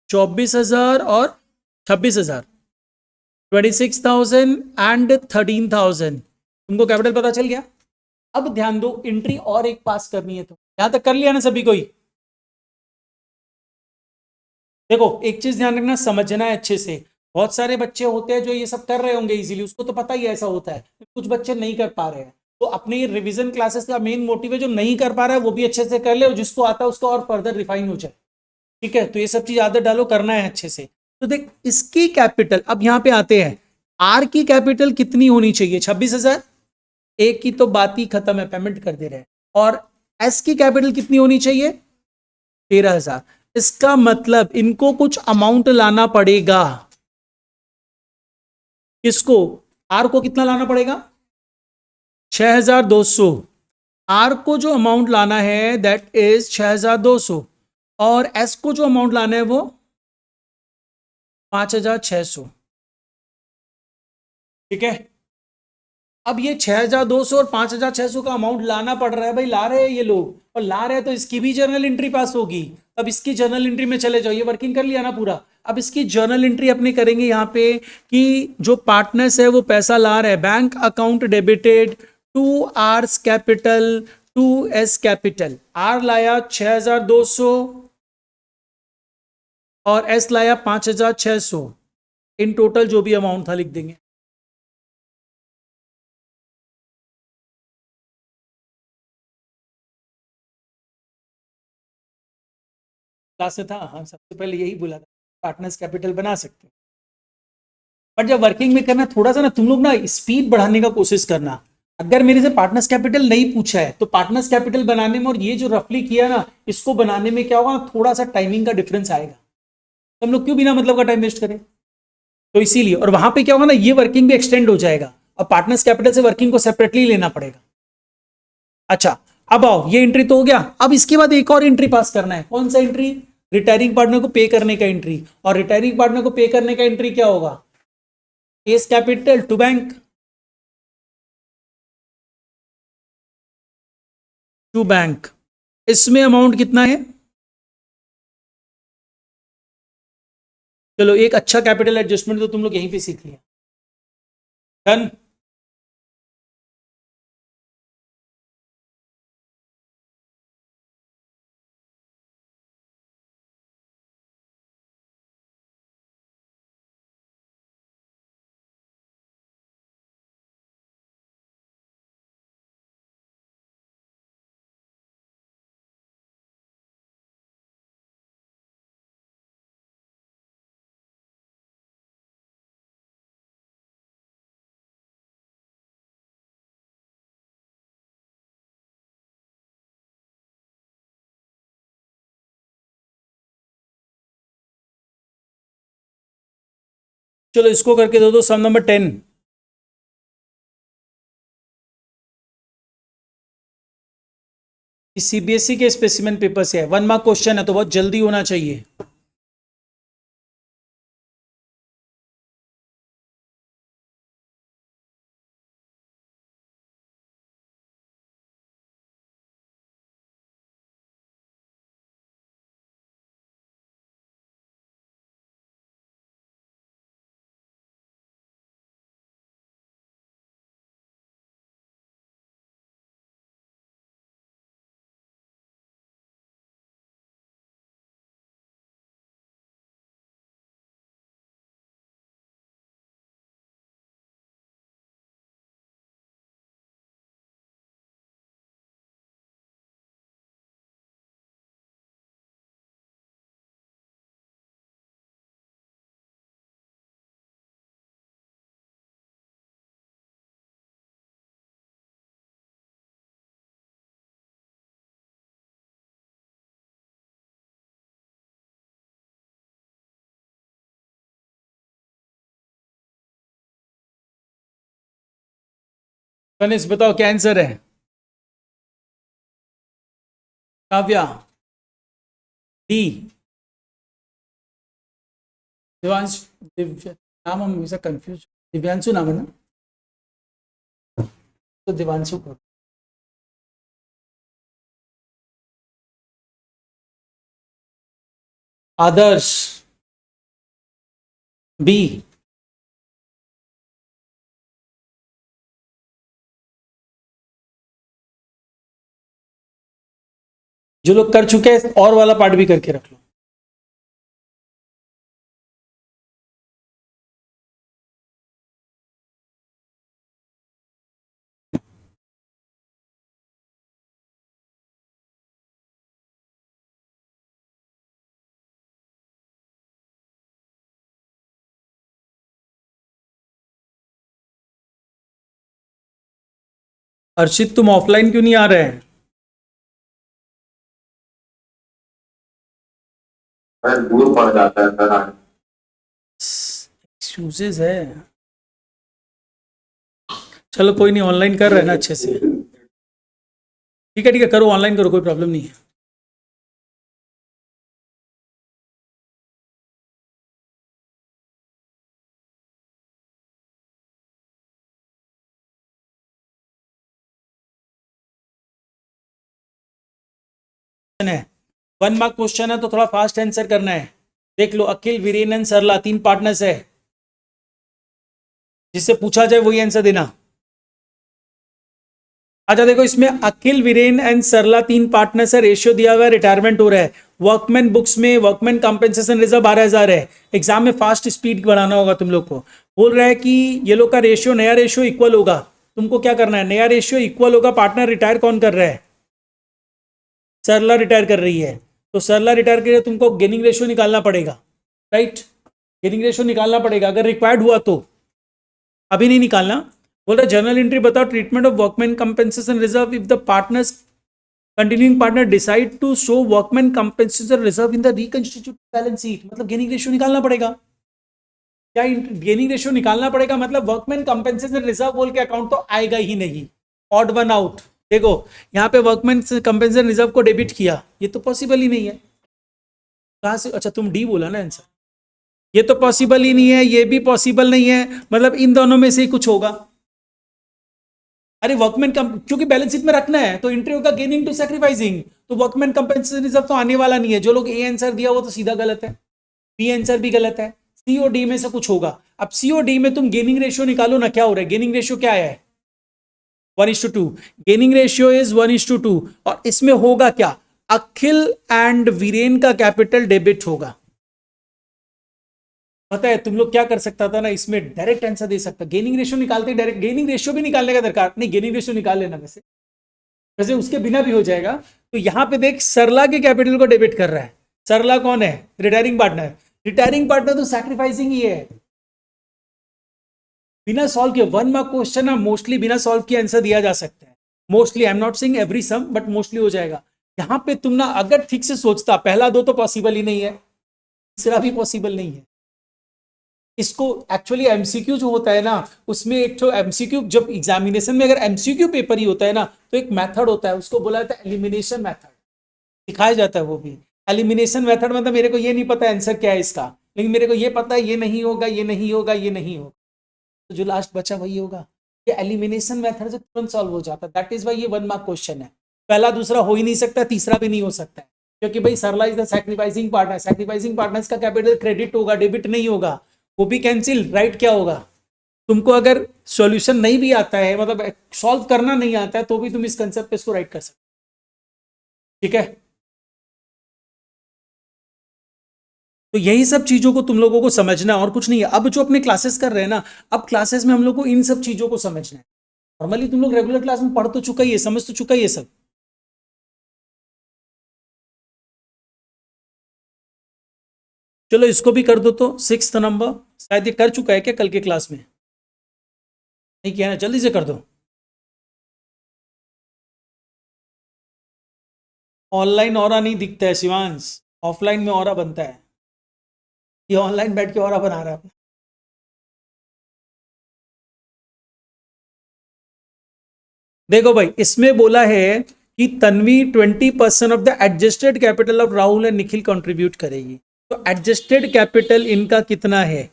24,000 और 26,000, 26,000 एंड 13,000। तुमको कैपिटल पता चल गया। अब ध्यान दो, एंट्री और एक पास करनी है। तो यहां तक कर लिया ना सभी कोई? देखो एक चीज ध्यान रखना, समझना है अच्छे से। बहुत सारे बच्चे होते हैं जो ये सब कर रहे होंगे इजीली, उसको तो पता ही ऐसा होता है। कुछ बच्चे नहीं कर पा रहे हैं, तो अपने ये रिवीजन क्लासेस का मेन मोटिव है, जो नहीं कर पा रहा है वो भी अच्छे से कर ले, और जिसको आता है उसको और फर्दर रिफाइन हो जाए। ठीक है, तो ये सब चीज आदत डालो, करना है अच्छे से। तो देख इसकी कैपिटल, अब यहां पे आते हैं, आर की कैपिटल कितनी होनी चाहिए? 26,000। एक की तो बात ही खत्म है, पेमेंट कर दे रहे हैं। और एस की कैपिटल कितनी होनी चाहिए? 13,000। इसका मतलब इनको कुछ अमाउंट लाना पड़ेगा। किसको? आर को कितना लाना पड़ेगा? 6,200। आर को जो अमाउंट लाना है दैट इज 6,200, और एस को जो अमाउंट लाना है वो 5,600। ठीक है। अब ये 6,200 और 5,600 का अमाउंट लाना पड़ रहा है भाई, ला रहे हैं ये लोग, और ला रहे हैं तो इसकी भी जर्नल एंट्री पास होगी। अब इसकी जर्नल एंट्री में चले जाओ, ये वर्किंग कर लिया ना पूरा। अब इसकी जर्नल एंट्री अपने करेंगे यहाँ पे, कि जो पार्टनर्स है वो पैसा ला रहे हैं, bank account debited to R's capital to S capital. R लाया 6,200 और एस लाया 5,600। इन टोटल जो भी अमाउंट था लिख देंगे। क्लास से था, हाँ सबसे पहले यही बोला था, पार्टनर्स कैपिटल बना सकते हैं। बट जब वर्किंग में करना, थोड़ा सा ना तुम लोग ना स्पीड बढ़ाने का कोशिश करना। अगर मेरे से पार्टनर्स कैपिटल नहीं पूछा है, तो पार्टनर्स कैपिटल बनाने में और ये जो रफली किया ना, इसको बनाने में क्या होगा ना, थोड़ा सा टाइमिंग का डिफरेंस आएगा। तो हम लोग क्यों बिना मतलब का टाइम वेस्ट करें? तो इसीलिए, और वहां पे क्या होगा ना, ये वर्किंग भी एक्सटेंड हो जाएगा, और पार्टनर्स कैपिटल से वर्किंग को सेपरेटली लेना पड़ेगा। अच्छा, अब आओ, ये एंट्री तो हो गया। अब इसके बाद एक और एंट्री पास करना है। कौन सा एंट्री? रिटायरिंग पार्टनर को पे करने का एंट्री। और रिटायरिंग पार्टनर को पे करने का एंट्री क्या होगा? K's capital to bank, to bank. इसमें अमाउंट कितना है? चलो, एक अच्छा कैपिटल एडजस्टमेंट तो तुम लोग यहीं पे सीख लिया। डन। चलो इसको करके दो सम नंबर 10। सीबीएसई के स्पेसिमेन पेपर से है, 1 मार्क क्वेश्चन है, तो बहुत जल्दी होना चाहिए। गणेश बताओ क्या आंसर है? काव्या डी। दिव्यांश दिव्य नाम हम हमेशा कंफ्यूज। दिव्यांशु नाम है ना? तो दिव्यांशु को। आदर्श बी। जो लोग कर चुके हैं और वाला पार्ट भी करके रख लो। अर्षित तुम ऑफलाइन क्यों नहीं आ रहे हैं? दूर पड़ जाता है सर। एक्सक्यूजेज है। चलो कोई नहीं, ऑनलाइन कर रहे हैं ना अच्छे से। ठीक है करो, ऑनलाइन करो, कोई प्रॉब्लम नहीं है। है 1 मार्क क्वेश्चन है तो थोड़ा फास्ट आंसर करना है। देख लो, अखिल वीरेन एंड सरला 3 पार्टनर्स है, जिससे पूछा जाए वही आंसर देना। अच्छा देखो, इसमें अखिल वीरेन एंड सरला 3 पार्टनर्स है, रेशियो दिया हुआ है, रिटायरमेंट हो रहा है। वर्कमैन बुक्स में वर्कमैन कंपेंसेशन रिजर्व 12,000 है। एग्जाम में फास्ट स्पीड बढ़ाना होगा तुम लोग को। बोल रहा है कि ये लोग का रेशियो, नया रेशियो इक्वल होगा। तुमको क्या करना है, नया रेशियो इक्वल होगा। पार्टनर रिटायर कौन कर रहा है? सरला रिटायर कर रही है। तो सरला रिटायर के लिए तुमको गेनिंग रेशियो निकालना पड़ेगा, राइट? गेनिंग रेशियो निकालना पड़ेगा अगर रिक्वायर्ड हुआ तो। अभी नहीं निकालना। बोल रहा जनरल एंट्री बताओ, treatment of workman compensation reserve if the partners continuing partner decide to show workman compensation reserve in the reconstitute balance sheet. मतलब गेनिंग रेशियो निकालना पड़ेगा। क्या गेनिंग रेशियो निकालना पड़ेगा? मतलब वर्कमैन कंपेंसेशन रिजर्व बोल के अकाउंट तो आएगा ही नहीं। Odd one out. देखो यहाँ पे वर्कमैन कंपेंसेशन रिजर्व को डेबिट किया, ये तो पॉसिबल ही नहीं है। कहां से? अच्छा तुम डी बोला ना आंसर। ये तो पॉसिबल ही नहीं है, ये भी पॉसिबल नहीं है। मतलब इन दोनों में से ही कुछ होगा। अरे वर्कमैन क्योंकि बैलेंस शीट में रखना है तो एंट्री होगा गेनिंग टू सैक्रिफाइसिंग। तो वर्कमैन कंपेंसेशन रिजर्व तो आने वाला नहीं है। जो लोग ए आंसर दिया वो तो सीधा गलत है, बी आंसर भी गलत है। सीओडी में से कुछ होगा। अब सीओडी में तुम गेनिंग रेशियो निकालो ना, क्या हो रहा है? गेनिंग रेशियो क्या है? 1:2। Gaining ratio is 1:2। और इसमें होगा क्या? अखिल एंड वीरेन का कैपिटल डेबिट होगा। पता है तुम लोग क्या कर सकता था ना, इसमें डायरेक्ट आंसर दे सकता। गेनिंग रेशियो निकालते, डायरेक्ट गेनिंग रेशियो भी निकालने का दरकार नहीं, गेनिंग रेशियो निकाल लेना वैसे, वैसे उसके बिना भी हो जाएगा। तो यहां पे देख, सरला के कैपिटल को डेबिट कर रहा है। सरला कौन है? Retiring partner. रिटायरिंग पार्टनर तो सैक्रिफाइसिंग ही है। बिना सॉल्व किए 1 मार्क क्वेश्चन ना, मोस्टली बिना सॉल्व किए आंसर दिया जा सकता है। Mostly, I am not saying every sum, but mostly हो जाएगा। यहां पे तुम ना अगर ठीक से सोचता, पहला दो तो पॉसिबल ही नहीं है, तीसरा भी पॉसिबल नहीं है। इसको एक्चुअली एमसीक्यू जो होता है ना, उसमें एक तो एमसीक्यू, जब एग्जामिनेशन में अगर एमसीक्यू पेपर ही होता है ना, तो एक मेथड होता है, उसको बोला जाता है एलिमिनेशन मेथड। सिखाया जाता है वो भी। एलिमिनेशन मेथड मतलब मेरे को ये नहीं पता आंसर क्या है इसका, लेकिन मेरे को ये पता है ये नहीं होगा, ये नहीं होगा, ये नहीं होगा, तो जो लास्ट बचा वही होगा। ये एलिमिनेशन मेथड से तुरंत सॉल्व हो जाता है। दैट इज वाई ये 1 मार्क क्वेश्चन है। पहला दूसरा हो ही नहीं सकता, तीसरा भी नहीं हो सकता है, क्योंकि भाई Sarla is the sacrificing partner. Sacrificing partners का कैपिटल क्रेडिट होगा, डेबिट नहीं होगा। वो भी कैंसिल, राइट क्या होगा? तुमको अगर सॉल्यूशन नहीं भी आता है, मतलब सॉल्व करना नहीं आता है, तो भी तुम इस कंसेप्ट पे इसको राइट कर सकते। ठीक है, तो यही सब चीजों को तुम लोगों को समझना है और कुछ नहीं है। अब जो अपने क्लासेस कर रहे हैं ना, अब क्लासेस में हम लोग को इन सब चीजों को समझना है। नॉर्मली तुम लोग रेगुलर क्लास में पढ़ तो चुका ही है, समझ तो चुका ही है सब। चलो इसको भी कर दो तो, 6th नंबर शायद ये कर चुका है क्या कल के क्लास में? नहीं किया ना, जल्दी से कर दो। ऑनलाइन ऑरा नहीं दिखता है शिवांश, ऑफलाइन में ऑरा बनता है। ये ऑनलाइन बैठ के ऑरा बना रहा है। देखो भाई, इसमें बोला है कि Tanvi 20% of the adjusted capital of Rahul and Nikhil contribute करेगी। तो एडजस्टेड कैपिटल इनका कितना है?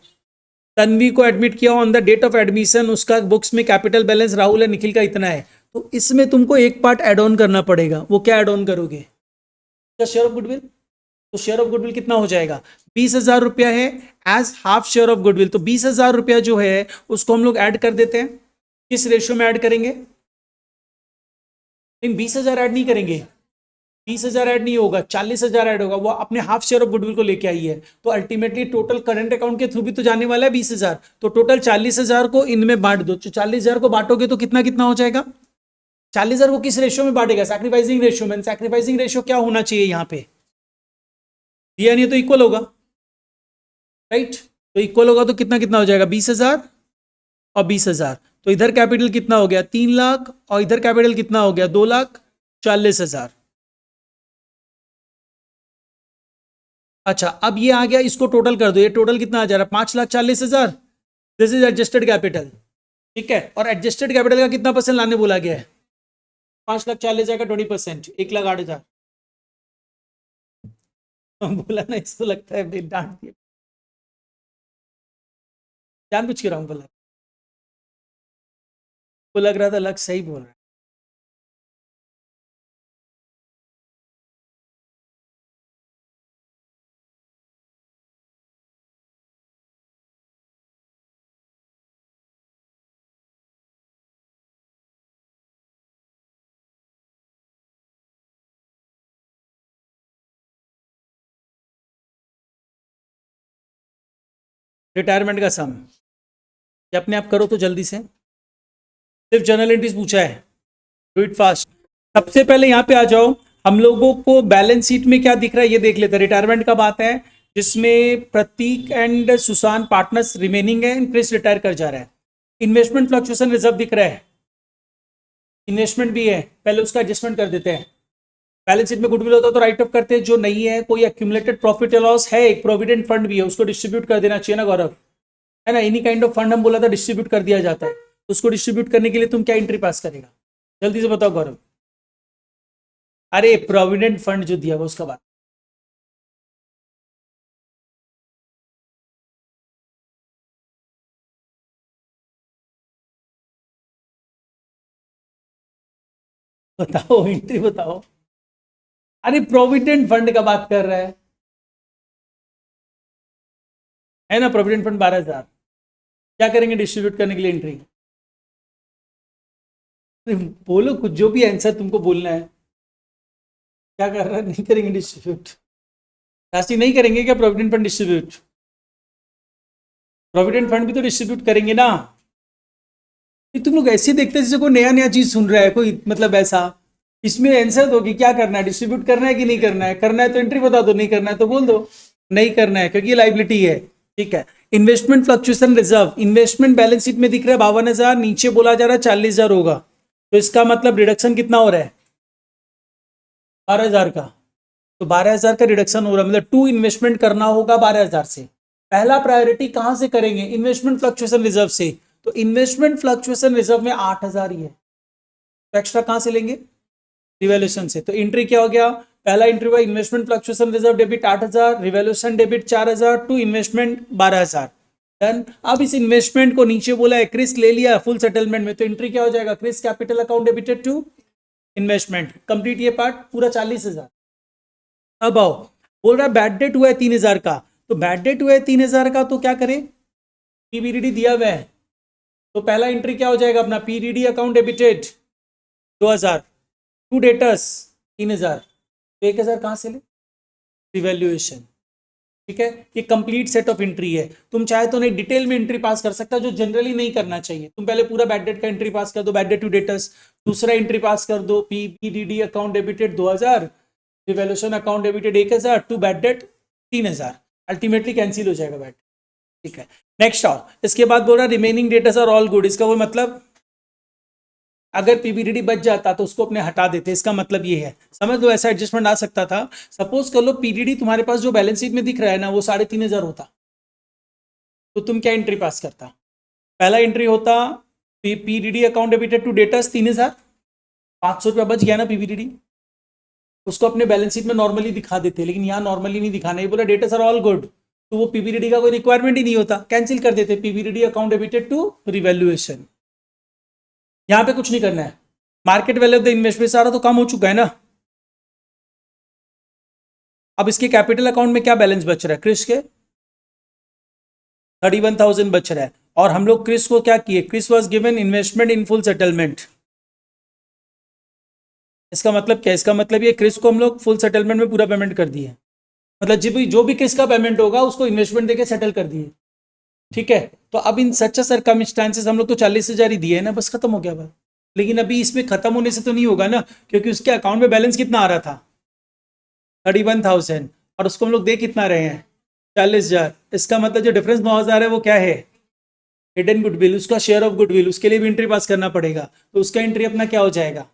तन्वी को एडमिट किया on the date of admission, उसका बुक्स में capital balance Rahul and Nikhil का इतना है। तो इसमें तुमको एक पार्ट एड ऑन करना पड़ेगा। वो क्या एड ऑन करोगे? Share of goodwill. तो शेयर ऑफ गुडविल कितना हो जाएगा? 20,000 रुपया है as half share of goodwill. तो 20,000 रुपया जो है उसको हम लोग ऐड कर देते हैं। किस रेशियो में ऐड करेंगे? लेकिन 20,000 ऐड नहीं करेंगे, 20,000 ऐड नहीं होगा, 40,000 ऐड होगा। वो अपने हाफ शेयर ऑफ गुडविल को लेके आई है। तो अल्टीमेटली टोटल करंट अकाउंट के थ्रू भी तो जाने वाला है 20,000। तो टोटल 40,000 को इनमें बांट दो। तो 40,000 को बांटोगे तो कितना कितना हो जाएगा? 40,000 को किस रेशियो में बांटेगा? सैक्रिफाइसिंग रेशियो में। सैक्रिफाइसिंग रेशियो क्या होना चाहिए यहाँ पे? दिया नहीं तो इक्वल होगा, राइट? तो इक्वल होगा तो कितना कितना हो जाएगा? 20,000 और 20,000। तो इधर कैपिटल कितना हो गया? 3 लाख, और इधर कैपिटल कितना हो गया? 2,40,000। अच्छा, अब ये आ गया, इसको टोटल कर दो। ये टोटल कितना आ जा रहा है? 5,40,000। दिस इज एडजस्टेड कैपिटल, ठीक है। और एडजस्टेड कैपिटल का कितना परसेंट लाने बोला गया है? 5,40,000 का 20%, 1,08,000। बोला ना, इसको लगता है डांट दिया, जानबूझ के रहा हूँ। बोला को लग रहा था लग सही बोल रहा है। रिटायरमेंट का सम ये अपने आप करो तो जल्दी से। सिर्फ जनरल एंट्रीज पूछा है, डू इट फास्ट। सबसे पहले यहाँ पे आ जाओ। हम लोगों को बैलेंस शीट में क्या दिख रहा है ये देख लेते हैं। रिटायरमेंट का बात है, जिसमें प्रतीक एंड सुशांत पार्टनर्स रिमेनिंग है, क्रिस रिटायर कर जा रहा है। इन्वेस्टमेंट फ्लक्चुएशन रिजर्व दिख रहा है, इन्वेस्टमेंट भी है, पहले उसका एडजस्टमेंट कर देते हैं। बैलेंस शीट में गुडविल होता तो राइट ऑफ करते हैं, जो नहीं है। कोई एक्यूमुलेटेड प्रॉफिट या लॉस है, एक प्रोविडेंट फंड भी है, उसको डिस्ट्रीब्यूट कर देना चाहिए ना गौरव, है ना। एनी काइंड ऑफ फंड हम बोला था डिस्ट्रीब्यूट कर दिया जाता है। उसको डिस्ट्रीब्यूट करने के लिए तुम क्या एंट्री पास करेगा? जल्दी से बताओ गौरव। अरे प्रोविडेंट फंड जो दिया हुआ उसका बात बताओ, एंट्री बताओ। अरे प्रोविडेंट फंड का बात कर रहा है ना। प्रोविडेंट फंड 12,000 क्या करेंगे डिस्ट्रीब्यूट करने के लिए एंट्री? बोलो कुछ, जो भी आंसर तुमको बोलना है। क्या कर रहा है? नहीं करेंगे डिस्ट्रीब्यूट, राशि नहीं करेंगे क्या provident fund distribute? Provident fund भी तो डिस्ट्रीब्यूट करेंगे ना। ये तुम लोग ऐसे देखते जैसे कोई नया नया चीज सुन रहा है कोई, मतलब ऐसा। इसमें आंसर दो कि क्या करना है, डिस्ट्रीब्यूट करना है कि नहीं करना है। करना है तो एंट्री बता दो, नहीं करना है तो बोल दो नहीं करना है, क्योंकि ये लाइबिलिटी है, ठीक है। Investment fluctuation reserve, investment balance sheet में दिख रहा है 52,000, नीचे बोला जा रहा है 40,000 होगा। तो इसका मतलब रिडक्शन कितना हो रहा है? 12,000 का। तो 12,000 का रिडक्शन हो रहा है, मतलब टू इन्वेस्टमेंट करना होगा 12,000 से। पहला प्रायोरिटी कहां से करेंगे? इन्वेस्टमेंट फ्लक्चुएशन रिजर्व से। तो इन्वेस्टमेंट फ्लक्चुएशन रिजर्व में 8,000 ही है, तो एक्स्ट्रा कहां से लेंगे? रिवैल्यूएशन से। तो एंट्री क्या हो गया? पहला एंट्री हुआ investment fluctuation reserve debit 8,000, revaluation debit 4,000, to investment 12,000। Done. अब इस इन्वेस्टमेंट को नीचे बोला है क्रिस ले लिया फुल सेटलमेंट में, तो एंट्री क्या हो जाएगा? Chris capital account debited to investment. Complete ये पार्ट पूरा 40,000। अब आओ, बोल रहा है बैड डेट हुआ है 3,000 का। तो बैड डेट हुआ है 3,000 का, तो क्या करें? पीबीडीडी दिया हुआ है, तो पहला एंट्री क्या हो जाएगा अपना? PDD account debited 2,000, to debtors 3,000। तो 1,000 कहां से ले? रिवैल्यूएशन, ठीक है। ये कंप्लीट सेट ऑफ एंट्री है। तुम चाहे तो नहीं डिटेल में एंट्री पास कर सकता, जो जनरली नहीं करना चाहिए। तुम पहले पूरा बैड डेट का एंट्री पास कर दो, बैड डेट टू डेटर्स। दूसरा एंट्री पास कर दो, PDD account debited 2,000, revaluation account debited 1,000, to bad debt 3,000। Ultimately cancel हो जाएगा बैड, ठीक है। नेक्स्ट आओ, इसके बाद बोल रहा remaining debtors are all good. इसका वो मतलब अगर पीबीडीडी बच जाता तो उसको अपने हटा देते, इसका मतलब ये है। समझ लो, ऐसा एडजस्टमेंट आ सकता था। सपोज कर लो पीडीडी तुम्हारे पास जो बैलेंस शीट में दिख रहा है ना वो 3,500 होता, तो तुम क्या एंट्री पास करता? पहला एंट्री होता PDD account debited to debtors 3,000, 500 रुपया बच गया ना पीवीडीडी, उसको अपने बैलेंस शीट में नॉर्मली दिखा देते, लेकिन यहाँ नॉर्मली नहीं दिखाना, ये बोला डेटा आर ऑल गुड, तो वो पीवीडीडी का कोई रिक्वायरमेंट ही नहीं होता, कैंसिल कर देते, पीवीडीडी अकाउंट डेबिटेड टू रिवैल्यूएशन। यहाँ पे कुछ नहीं करना है, market value of the investment सारा तो कम हो चुका है ना। अब इसके कैपिटल अकाउंट में क्या बैलेंस बच रहा है, क्रिस के 31,000 बच रहा है, और हम लोग क्रिस को क्या किए, Chris was given investment in full settlement. इसका मतलब क्या, इसका मतलब ये क्रिस को हम लोग फुल सेटलमेंट में पूरा पेमेंट कर दिए, मतलब जो भी क्रिस का पेमेंट होगा उसको इन्वेस्टमेंट देके सेटल कर दिए, ठीक है। तो अब इन सच सर्कमस्टांसेस हम लोग तो 40,000 ही दिए है ना, बस खत्म हो गया बात। लेकिन अभी इसमें खत्म होने से तो नहीं होगा ना, क्योंकि उसके अकाउंट में बैलेंस कितना आ रहा था 31,000, और उसको हम लोग दे कितना रहे हैं 40,000। इसका मतलब जो डिफरेंस 9,000 है वो क्या है, हिडन गुडविल, उसका शेयर ऑफ गुडविल, उसके लिए भी एंट्री पास करना पड़ेगा, तो उसका एंट्री अपना क्या हो जाएगा,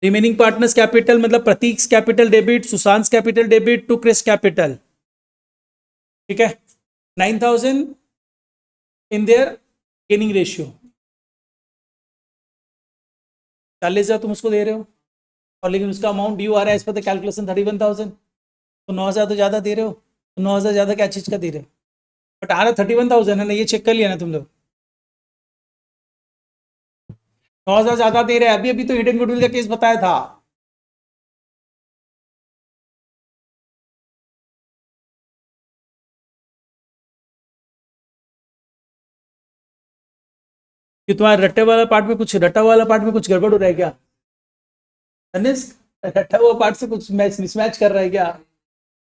रिमेनिंग पार्टनर्स कैपिटल, मतलब Prateek capital debit, Sushant capital debit to Chris capital, ठीक है। 9,000 इन देयर गेनिंग रेशियो, 40,000 तुम उसको दे रहे हो, और लेकिन उसका अमाउंट ड्यू आ रहा है एज पर द कैलकुलेशन 31,000, तो 9,000 तो ज़्यादा दे रहे हो, तो 9,000 ज़्यादा क्या चीज़ का दे रहे हो, बट आ रहा 31,000 है ना, ये चेक कर लिया ना तुम लोग, 9,000 ज़्यादा दे रहे हैं। अभी अभी तो हिडन गुडविल का केस बताया था, कि तुम्हारे रट्टा वाला पार्ट में कुछ गड़बड़ हो रहा है क्या तनिष्क, रट्टा हुआ पार्ट से कुछ मैच मिसमैच कर रहा है क्या,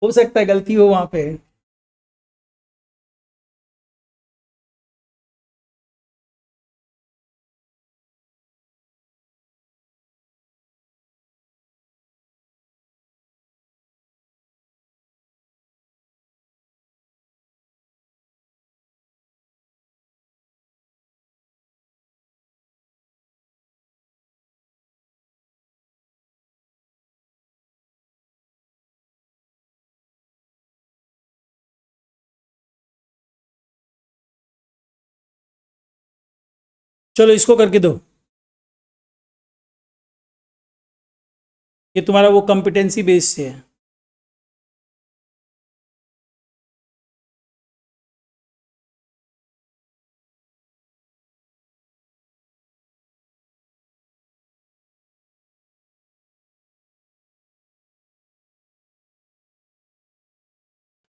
हो सकता है गलती हो वहां पे। चलो इसको करके दो, ये तुम्हारा वो कॉम्पिटेंसी बेस से है।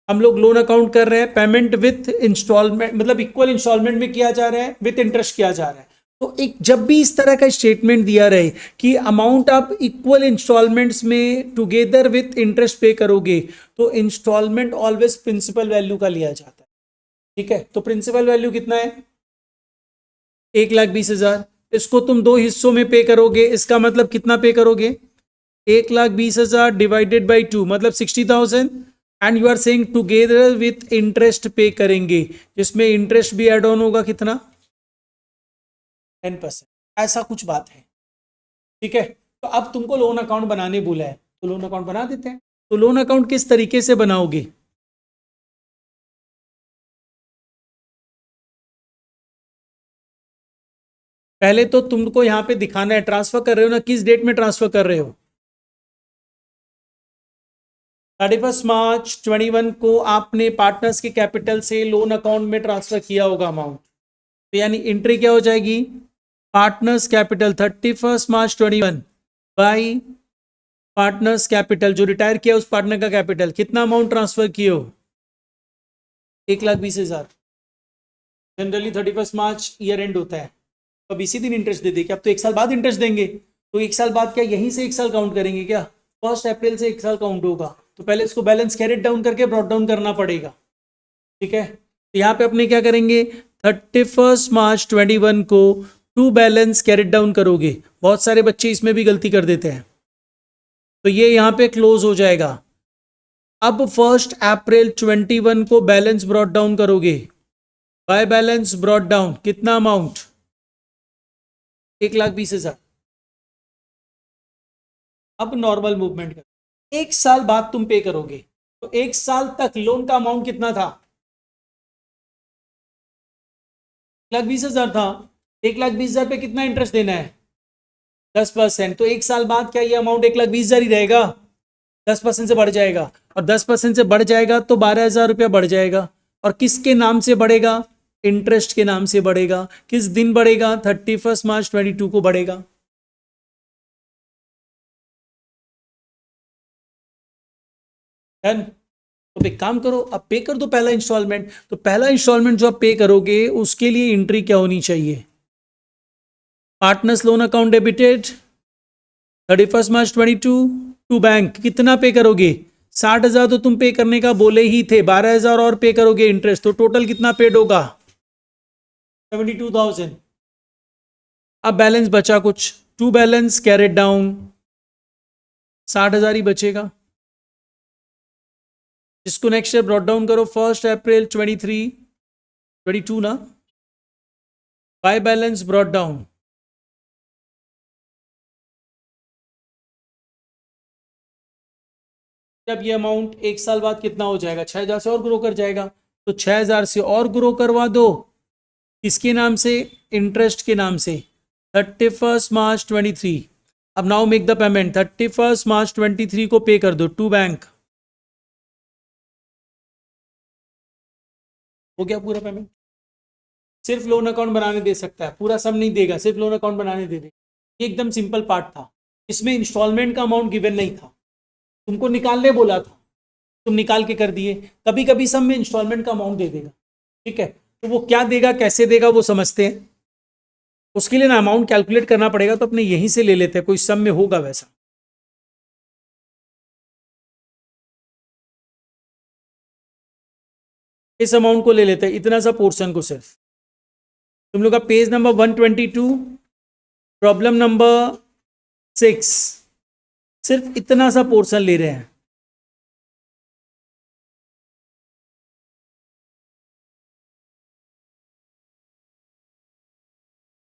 हम लोग लोन अकाउंट कर रहे हैं, पेमेंट विथ इंस्टॉलमेंट, मतलब इक्वल इंस्टॉलमेंट में किया जा रहा है, विथ इंटरेस्ट किया जा रहा है। तो एक जब भी इस तरह का स्टेटमेंट दिया रहे कि अमाउंट आप इक्वल इंस्टॉलमेंट्स में टुगेदर विथ इंटरेस्ट पे करोगे, तो इंस्टॉलमेंट ऑलवेज प्रिंसिपल वैल्यू का लिया जाता है, ठीक है। तो प्रिंसिपल वैल्यू कितना है 1,20,000, इसको तुम दो हिस्सों में पे करोगे, इसका मतलब कितना पे करोगे 1,20,000 डिवाइडेड बाई 2 मतलब 60,000, and you are saying together with interest pay करेंगे, जिसमें इंटरेस्ट भी एड ऑन होगा कितना 10%, ऐसा कुछ बात है, ठीक है। तो अब तुमको लोन अकाउंट बनाने बोला है, तो लोन अकाउंट बना देते हैं। तो लोन अकाउंट किस तरीके से बनाओगे, पहले तो तुमको यहां पे दिखाना है, ट्रांसफर कर रहे हो ना, किस डेट में ट्रांसफर कर रहे हो 31 मार्च 21 को आपने पार्टनर्स के कैपिटल से लोन अकाउंट में ट्रांसफर किया होगा अमाउंट, तो यानी एंट्री क्या हो जाएगी, partners capital 31 March 21 by partners capital, जो रिटायर किया उस पार्टनर का कैपिटल, कितना अमाउंट ट्रांसफर किए हो 1,20,000। जनरली 31 मार्च ईयर एंड होता है, तो अब इसी दिन इंटरेस्ट दे देंगे, अब तो एक साल बाद इंटरेस्ट देंगे, तो एक साल बाद क्या यहीं से एक साल काउंट करेंगे क्या, 1 अप्रैल से एक साल काउंट होगा, तो पहले इसको बैलेंस कैरेट डाउन करके ब्रॉट डाउन करना पड़ेगा, ठीक है। तो यहाँ पे अपने क्या करेंगे 31 मार्च 21 को टू बैलेंस कैरेट डाउन करोगे, बहुत सारे बच्चे इसमें भी गलती कर देते हैं, तो ये यहाँ पे क्लोज हो जाएगा। अब 1 अप्रैल 21 को बैलेंस ब्रॉट डाउन करोगे, बाय बैलेंस ब्रॉट डाउन कितना अमाउंट 1,20,000। अब नॉर्मल मूवमेंट कर, एक साल बाद तुम पे करोगे, तो एक साल तक लोन का अमाउंट कितना था 1,20,000 था, 1,20,000 पे कितना इंटरेस्ट देना है 10%, तो एक साल बाद क्या ये अमाउंट 1,20,000 ही रहेगा? 10% से बढ़ जाएगा, और 10% से बढ़ जाएगा तो 12,000 रुपया बढ़ जाएगा। और किसके नाम से बढ़ेगा? इंटरेस्ट के नाम से बढ़ेगा। किस दिन बढ़ेगा? 31 मार्च 22 को बढ़ेगा। डन। तो एक काम करो, अब पे कर दो पहला इंस्टॉलमेंट। तो पहला इंस्टॉलमेंट जो आप पे करोगे उसके लिए एंट्री क्या होनी चाहिए? Partners loan account debited 31 March 22 to bank. कितना पे करोगे? 60,000 तो तुम पे करने का बोले ही थे, 12,000 और पे करोगे इंटरेस्ट, तो टोटल कितना पेड होगा? 72,000। अब बैलेंस बचा कुछ, टू बैलेंस कैरेट डाउन, 60,000 ही बचेगा, जिसको नेक्स्ट स्टेप ब्रॉट डाउन करो 1 अप्रैल 22 ना, बाय बैलेंस ब्रॉट डाउन। जब ये अमाउंट एक साल बाद कितना हो जाएगा? 6,000 से और ग्रो कर जाएगा, तो 6,000 से और ग्रो करवा दो। किसके नाम से? इंटरेस्ट के नाम से। 31 मार्च 23। अब नाउ मेक द पेमेंट। 31 मार्च 23 को पे कर दो टू बैंक। हो गया पूरा पेमेंट। सिर्फ लोन अकाउंट बनाने दे सकता है, पूरा सम नहीं देगा, सिर्फ लोन अकाउंट बनाने दे दे। ये एकदम सिंपल पार्ट था, इसमें इंस्टॉलमेंट का अमाउंट गिवन नहीं था, तुमको निकालने बोला था, तुम निकाल के कर दिए। कभी कभी सब में इंस्टॉलमेंट का अमाउंट दे देगा, ठीक है? तो वो क्या देगा, कैसे देगा, वो समझते हैं। उसके लिए ना अमाउंट कैलकुलेट करना पड़ेगा, तो अपने यहीं से ले लेते हैं, कोई सम में होगा वैसा। इस अमाउंट को ले लेते हैं, इतना सा पोर्शन को। सिर्फ तुम लोग का पेज नंबर 122, प्रॉब्लम नंबर 6, सिर्फ इतना सा पोर्शन ले रहे हैं।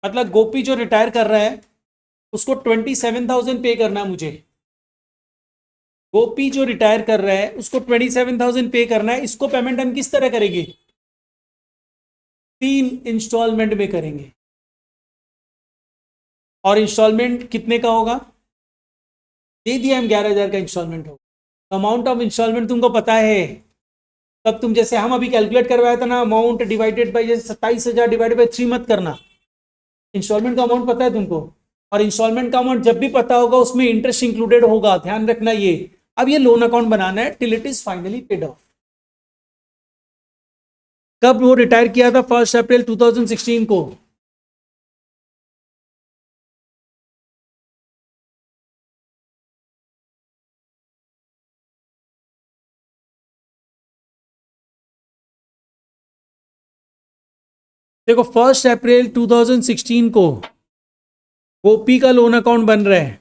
मतलब गोपी जो रिटायर कर रहा है उसको 27,000 पे करना है मुझे। गोपी जो रिटायर कर रहा है उसको 27,000 पे करना है। इसको पेमेंट हम किस तरह करेंगे? 3 इंस्टॉलमेंट में करेंगे। और इंस्टॉलमेंट कितने का होगा? दे दिया हम, 11,000 का इंस्टॉलमेंट होगा। अमाउंट ऑफ इंस्टॉलमेंट तुमको पता है। तब तुम जैसे हम अभी कैलकुलेट करवाया था ना, अमाउंट डिवाइडेड बाई, जैसे 27,000 डिवाइडेड बाई 3 मत करना। इंस्टॉलमेंट का अमाउंट पता है तुमको, और इंस्टॉलमेंट का अमाउंट जब भी पता होगा उसमें इंटरेस्ट इंक्लूडेड होगा, ध्यान रखना ये। अब ये लोन अकाउंट बनाना है till it is finally paid of. कब वो रिटायर किया था? 1 अप्रैल 2016 को। देखो 1 अप्रैल 2016 को गोपी का लोन अकाउंट बन रहा है,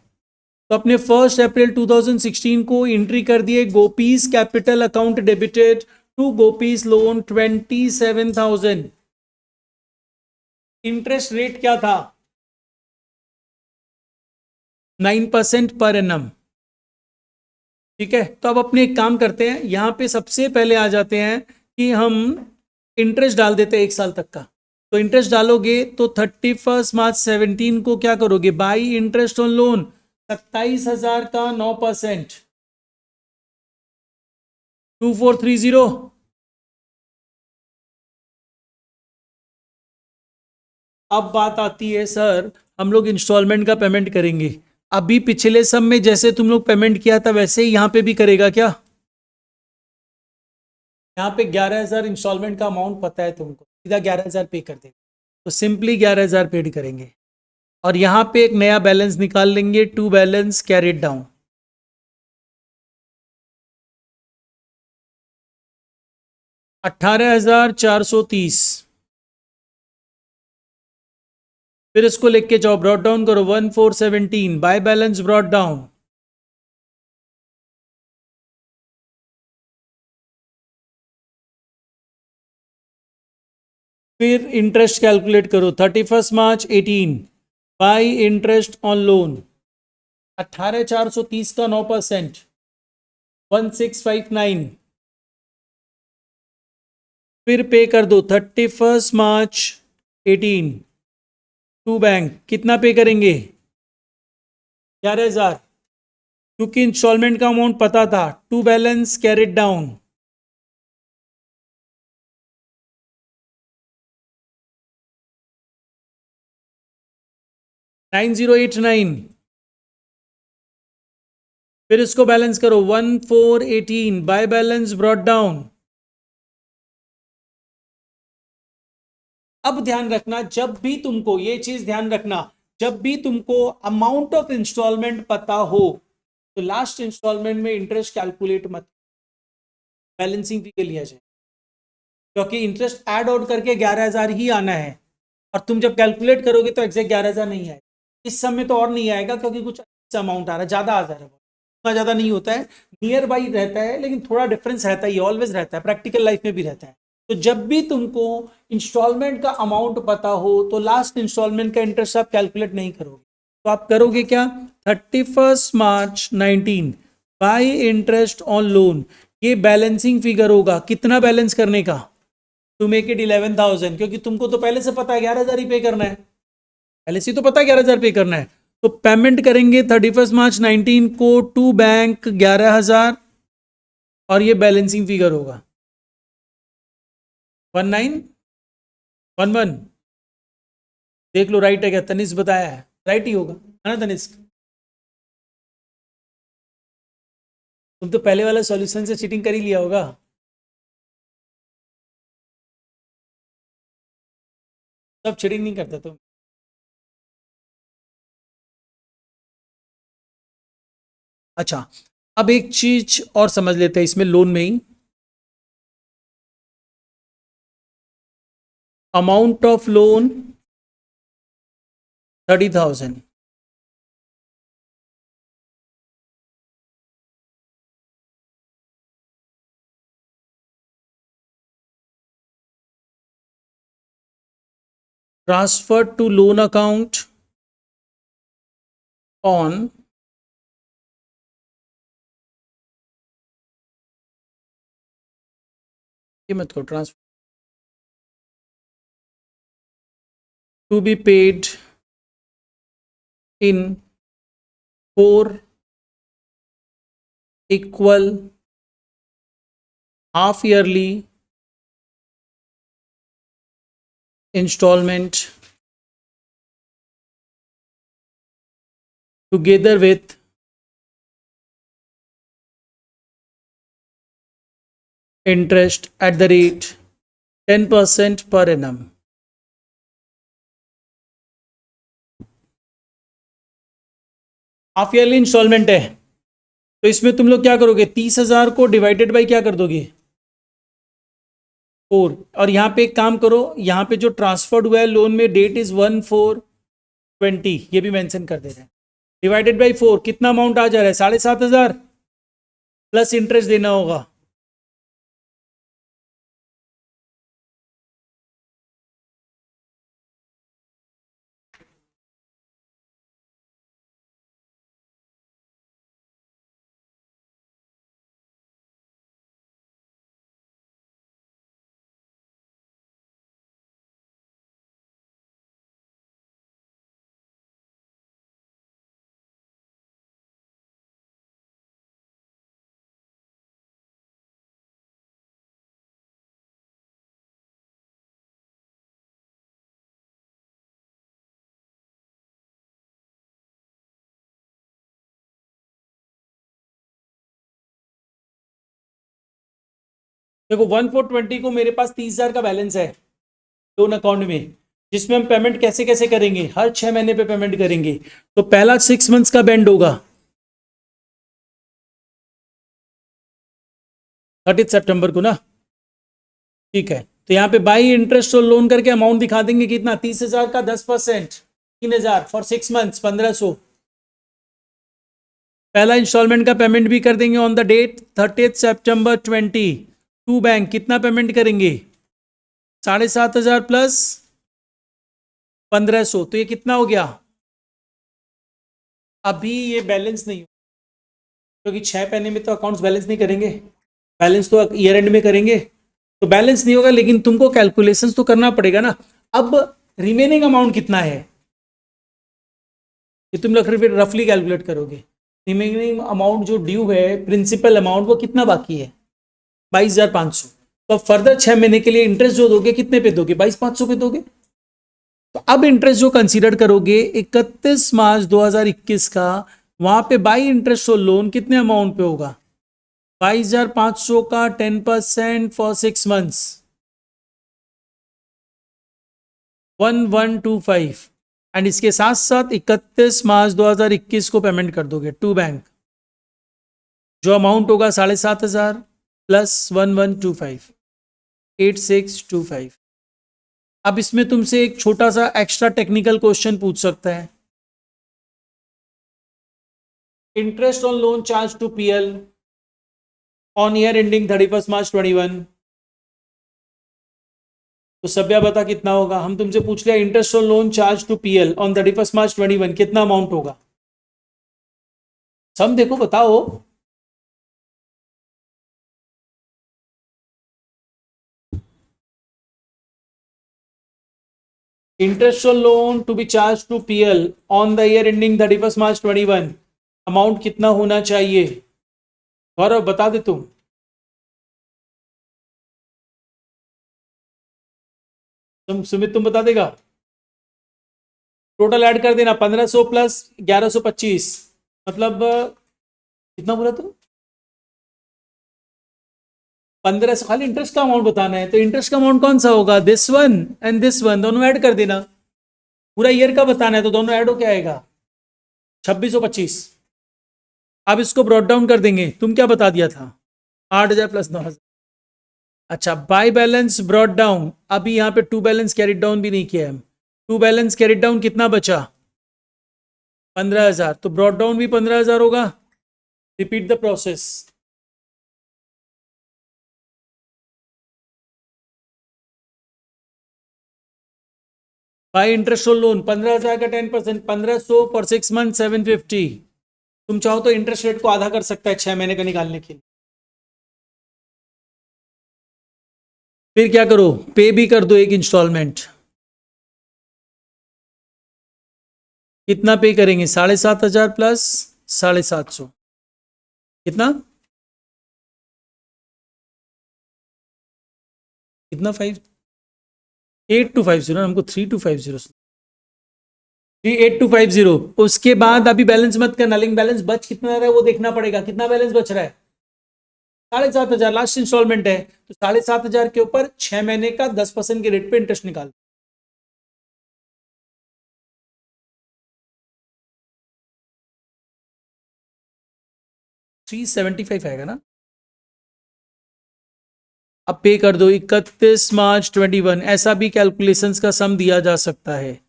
तो अपने 1 अप्रैल 2016 को एंट्री कर दिए, Gopi's capital account debited to Gopi's loan 27,000। Interest rate क्या था? 9% पर एनम। ठीक है, तो अब अपने एक काम करते हैं, यहां पे सबसे पहले आ जाते हैं कि हम इंटरेस्ट डाल देते हैं 1 साल तक का। तो इंटरेस्ट डालोगे तो 31 मार्च 17 को क्या करोगे? बाई इंटरेस्ट ऑन लोन 27,000 का 9%, 2430। अब बात आती है सर, हम लोग इंस्टॉलमेंट का पेमेंट करेंगे। अभी पिछले सब में जैसे तुम लोग पेमेंट किया था वैसे ही यहां पे भी करेगा क्या? यहाँ पे 11,000 इंस्टॉलमेंट का अमाउंट पता है तुमको, सीधा 11,000 पे कर देगा, तो सिंपली 11,000 पेड करेंगे। और यहाँ पे एक नया बैलेंस निकाल लेंगे, टू बैलेंस कैरिड डाउन, 18,430। फिर इसको लिख के जाओ, ब्रॉट डाउन करो 1,417, बाय बैलेंस ब्रॉट डाउन। फिर इंटरेस्ट कैलकुलेट करो, 31 मार्च 18 बाई इंटरेस्ट ऑन लोन 18,430 का 9%, 1,659। फिर पे कर दो 31 मार्च 18 टू बैंक। कितना पे करेंगे? 11,000, क्योंकि इंस्टॉलमेंट का अमाउंट पता था, टू बैलेंस कैरिड डाउन। $9089, फिर इसको बैलेंस करो, 1418 बाय बैलेंस ब्रॉट डाउन। अब ध्यान रखना, जब भी तुमको ये चीज ध्यान रखना, जब भी तुमको अमाउंट ऑफ इंस्टॉलमेंट पता हो तो लास्ट इंस्टॉलमेंट में इंटरेस्ट कैलकुलेट मत, बैलेंसिंग फिगर लिया जाए, क्योंकि इंटरेस्ट ऐड आउट करके 11,000 ही आना है, और तुम जब कैलकुलेट करोगे तो एग्जैक्ट 11,000 नहीं आएगा। इस समय तो और नहीं आएगा क्योंकि कुछ अमाउंट आ रहा है, ज्यादा आ जा रहा है, उतना ज्यादा नहीं होता है, नियर बाई रहता है, लेकिन थोड़ा डिफरेंस रहता है, ये ऑलवेज रहता है, प्रैक्टिकल लाइफ में भी रहता है। तो जब भी तुमको इंस्टॉलमेंट का अमाउंट पता हो तो लास्ट इंस्टॉलमेंट का इंटरेस्ट आप कैलकुलेट नहीं करोगे, तो आप करोगे क्या, 31 मार्च 19 बाय इंटरेस्ट ऑन लोन, ये बैलेंसिंग फिगर होगा, कितना बैलेंस करने का, टू मेक इट 11,000, क्योंकि तुमको तो पहले से पता है 11,000 ही पे करना है, पहले से तो पता है 11,000 पे करना है, तो पेमेंट करेंगे 31 मार्च 19 को टू बैंक 11,000, और ये बैलेंसिंग फिगर होगा 1911। देख लो राइट है क्या, तनिष्क बताया है, राइट ही होगा, है ना तनिष्क? तुम तो पहले वाला सॉल्यूशन से चीटिंग कर ही लिया होगा। सब चीटिंग नहीं करते तुम। अच्छा, अब एक चीज और समझ लेते हैं इसमें, लोन में ही amount of loan 30,000, transferred to loan account on ये मत करो, transfer to be paid in 4 equal half yearly installment together with interest at the rate 10% per annum। Half yearly installment है, तो इसमें तुम लोग क्या करोगे, 30,000 को डिवाइडेड बाई क्या कर दोगे, 4, और यहाँ पे एक काम करो, यहाँ पे जो ट्रांसफर्ड हुआ है लोन में डेट इज 1/4/20, ये भी मेंशन कर दे रहे हैं, डिवाइडेड बाई 4, कितना अमाउंट आ जा रहा है, 7,500 प्लस इंटरेस्ट देना होगा। देखो 1/4/20 को मेरे पास 30,000 का बैलेंस है लोन अकाउंट में, जिसमें हम पेमेंट कैसे कैसे करेंगे, हर 6 महीने पे पेमेंट करेंगे, तो पहला 6 मंथ्स का बैंड होगा 30 सितंबर को ना, ठीक है, तो यहाँ पे बाई इंटरेस्ट और लोन करके अमाउंट दिखा देंगे, कितना, 30,000 का 10%, 3,000 फॉर 6 मंथ्स 1,500। पहला इंस्टॉलमेंट का पेमेंट भी कर देंगे ऑन द डेट 30 सितंबर 20, टू बैंक कितना पेमेंट करेंगे, 7,500 प्लस 1,500, तो ये कितना हो गया, अभी ये बैलेंस नहीं, क्योंकि 6 महीने में तो अकाउंट्स बैलेंस नहीं करेंगे, बैलेंस तो ईयर एंड में करेंगे, तो बैलेंस नहीं होगा, लेकिन तुमको कैलकुलेशंस तो करना पड़ेगा ना। अब रिमेनिंग अमाउंट कितना है, ये तुम लोग फिर रफली कैलकुलेट करोगे। रिमेनिंग अमाउंट जो ड्यू है, प्रिंसिपल अमाउंट, वो कितना बाकी है? 22,500। तो अब फर्दर 6 महीने के लिए इंटरेस्ट जो दोगे कितने पे दोगे? 22,500 पे दोगे। तो अब इंटरेस्ट जो कंसीडर करोगे 31 मार्च 2021 का, वहां पे बाई इंटरेस्ट और लोन कितने अमाउंट पे होगा? 22,500 का 10% फॉर 6 मंथ्स, 1125। एंड इसके साथ साथ 31 मार्च 2021 को पेमेंट कर दोगे टू बैंक। जो अमाउंट होगा 7,500 प्लस 1125, 8625। अब इसमें तुमसे एक छोटा सा एक्स्ट्रा टेक्निकल क्वेश्चन पूछ सकता है। Interest on loan charge to PL on year ending 31 March 21, तो सभ्या बता कितना होगा? हम तुमसे पूछ लिया interest on loan charge to PL on 31 March 21, कितना अमाउंट होगा? सम देखो, बताओ। Interest on loan to be charge to PL on the year ending 31 March 21, amount कितना होना चाहिए? गौरव बता दे तुम। सुमित तुम बता देगा? टोटल ऐड कर देना, 1500 प्लस 1125, मतलब कितना बोला तुम? 1500। खाली इंटरेस्ट का अमाउंट बताना है, तो इंटरेस्ट का अमाउंट कौन सा होगा? This one and this one, दोनों ऐड कर देना। पूरा ईयर का बताना है तो दोनों ऐड हो क्या आएगा? 2625। अब इसको ब्रॉट डाउन कर देंगे। तुम क्या बता दिया था? 8,000 प्लस 9,000। अच्छा, बाय बैलेंस ब्रॉट डाउन। अभी यहाँ पे टू बैलेंस कैरिड डाउन भी नहीं किया है। टू बैलेंस कैरिड डाउन कितना बचा? 15,000। तो ब्रॉट डाउन भी 15,000 होगा। Repeat the process. Bye interest और लोन 15,000 का 10%, 1500 फॉर 6 मंथ 750। तुम चाहो तो इंटरेस्ट रेट को आधा कर सकता है 6 महीने का निकालने के लिए। फिर क्या करो? पे भी कर दो एक इंस्टॉलमेंट। कितना पे करेंगे? 7,500 प्लस 750। कितना? कितना? 8250 ना, हमको 3250, 38250। उसके बाद अभी बैलेंस मत करना, लेकिन बैलेंस बच कितना रहा है वो देखना पड़ेगा। कितना बैलेंस बच रहा है? 7,500। लास्ट इंस्टॉलमेंट है, तो 7,500 के ऊपर 6 महीने का 10% के रेट पे इंटरेस्ट निकाल। 375 आएगा ना। अब पे कर दो 31 मार्च 21। ऐसा भी कैलकुलेशंस का सम दिया जा सकता है।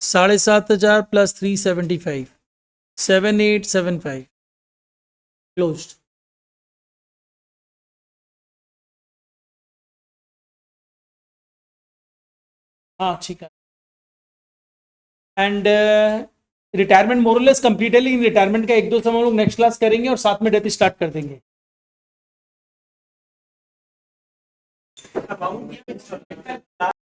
7,500 प्लस 375, 7875। क्लोज्ड। हाँ ठीक है। एंड रिटायरमेंट मोरलेस कंप्लीट है, लेकिन रिटायरमेंट का एक दो समय हम लोग नेक्स्ट क्लास करेंगे और साथ में डेथ स्टार्ट कर देंगे।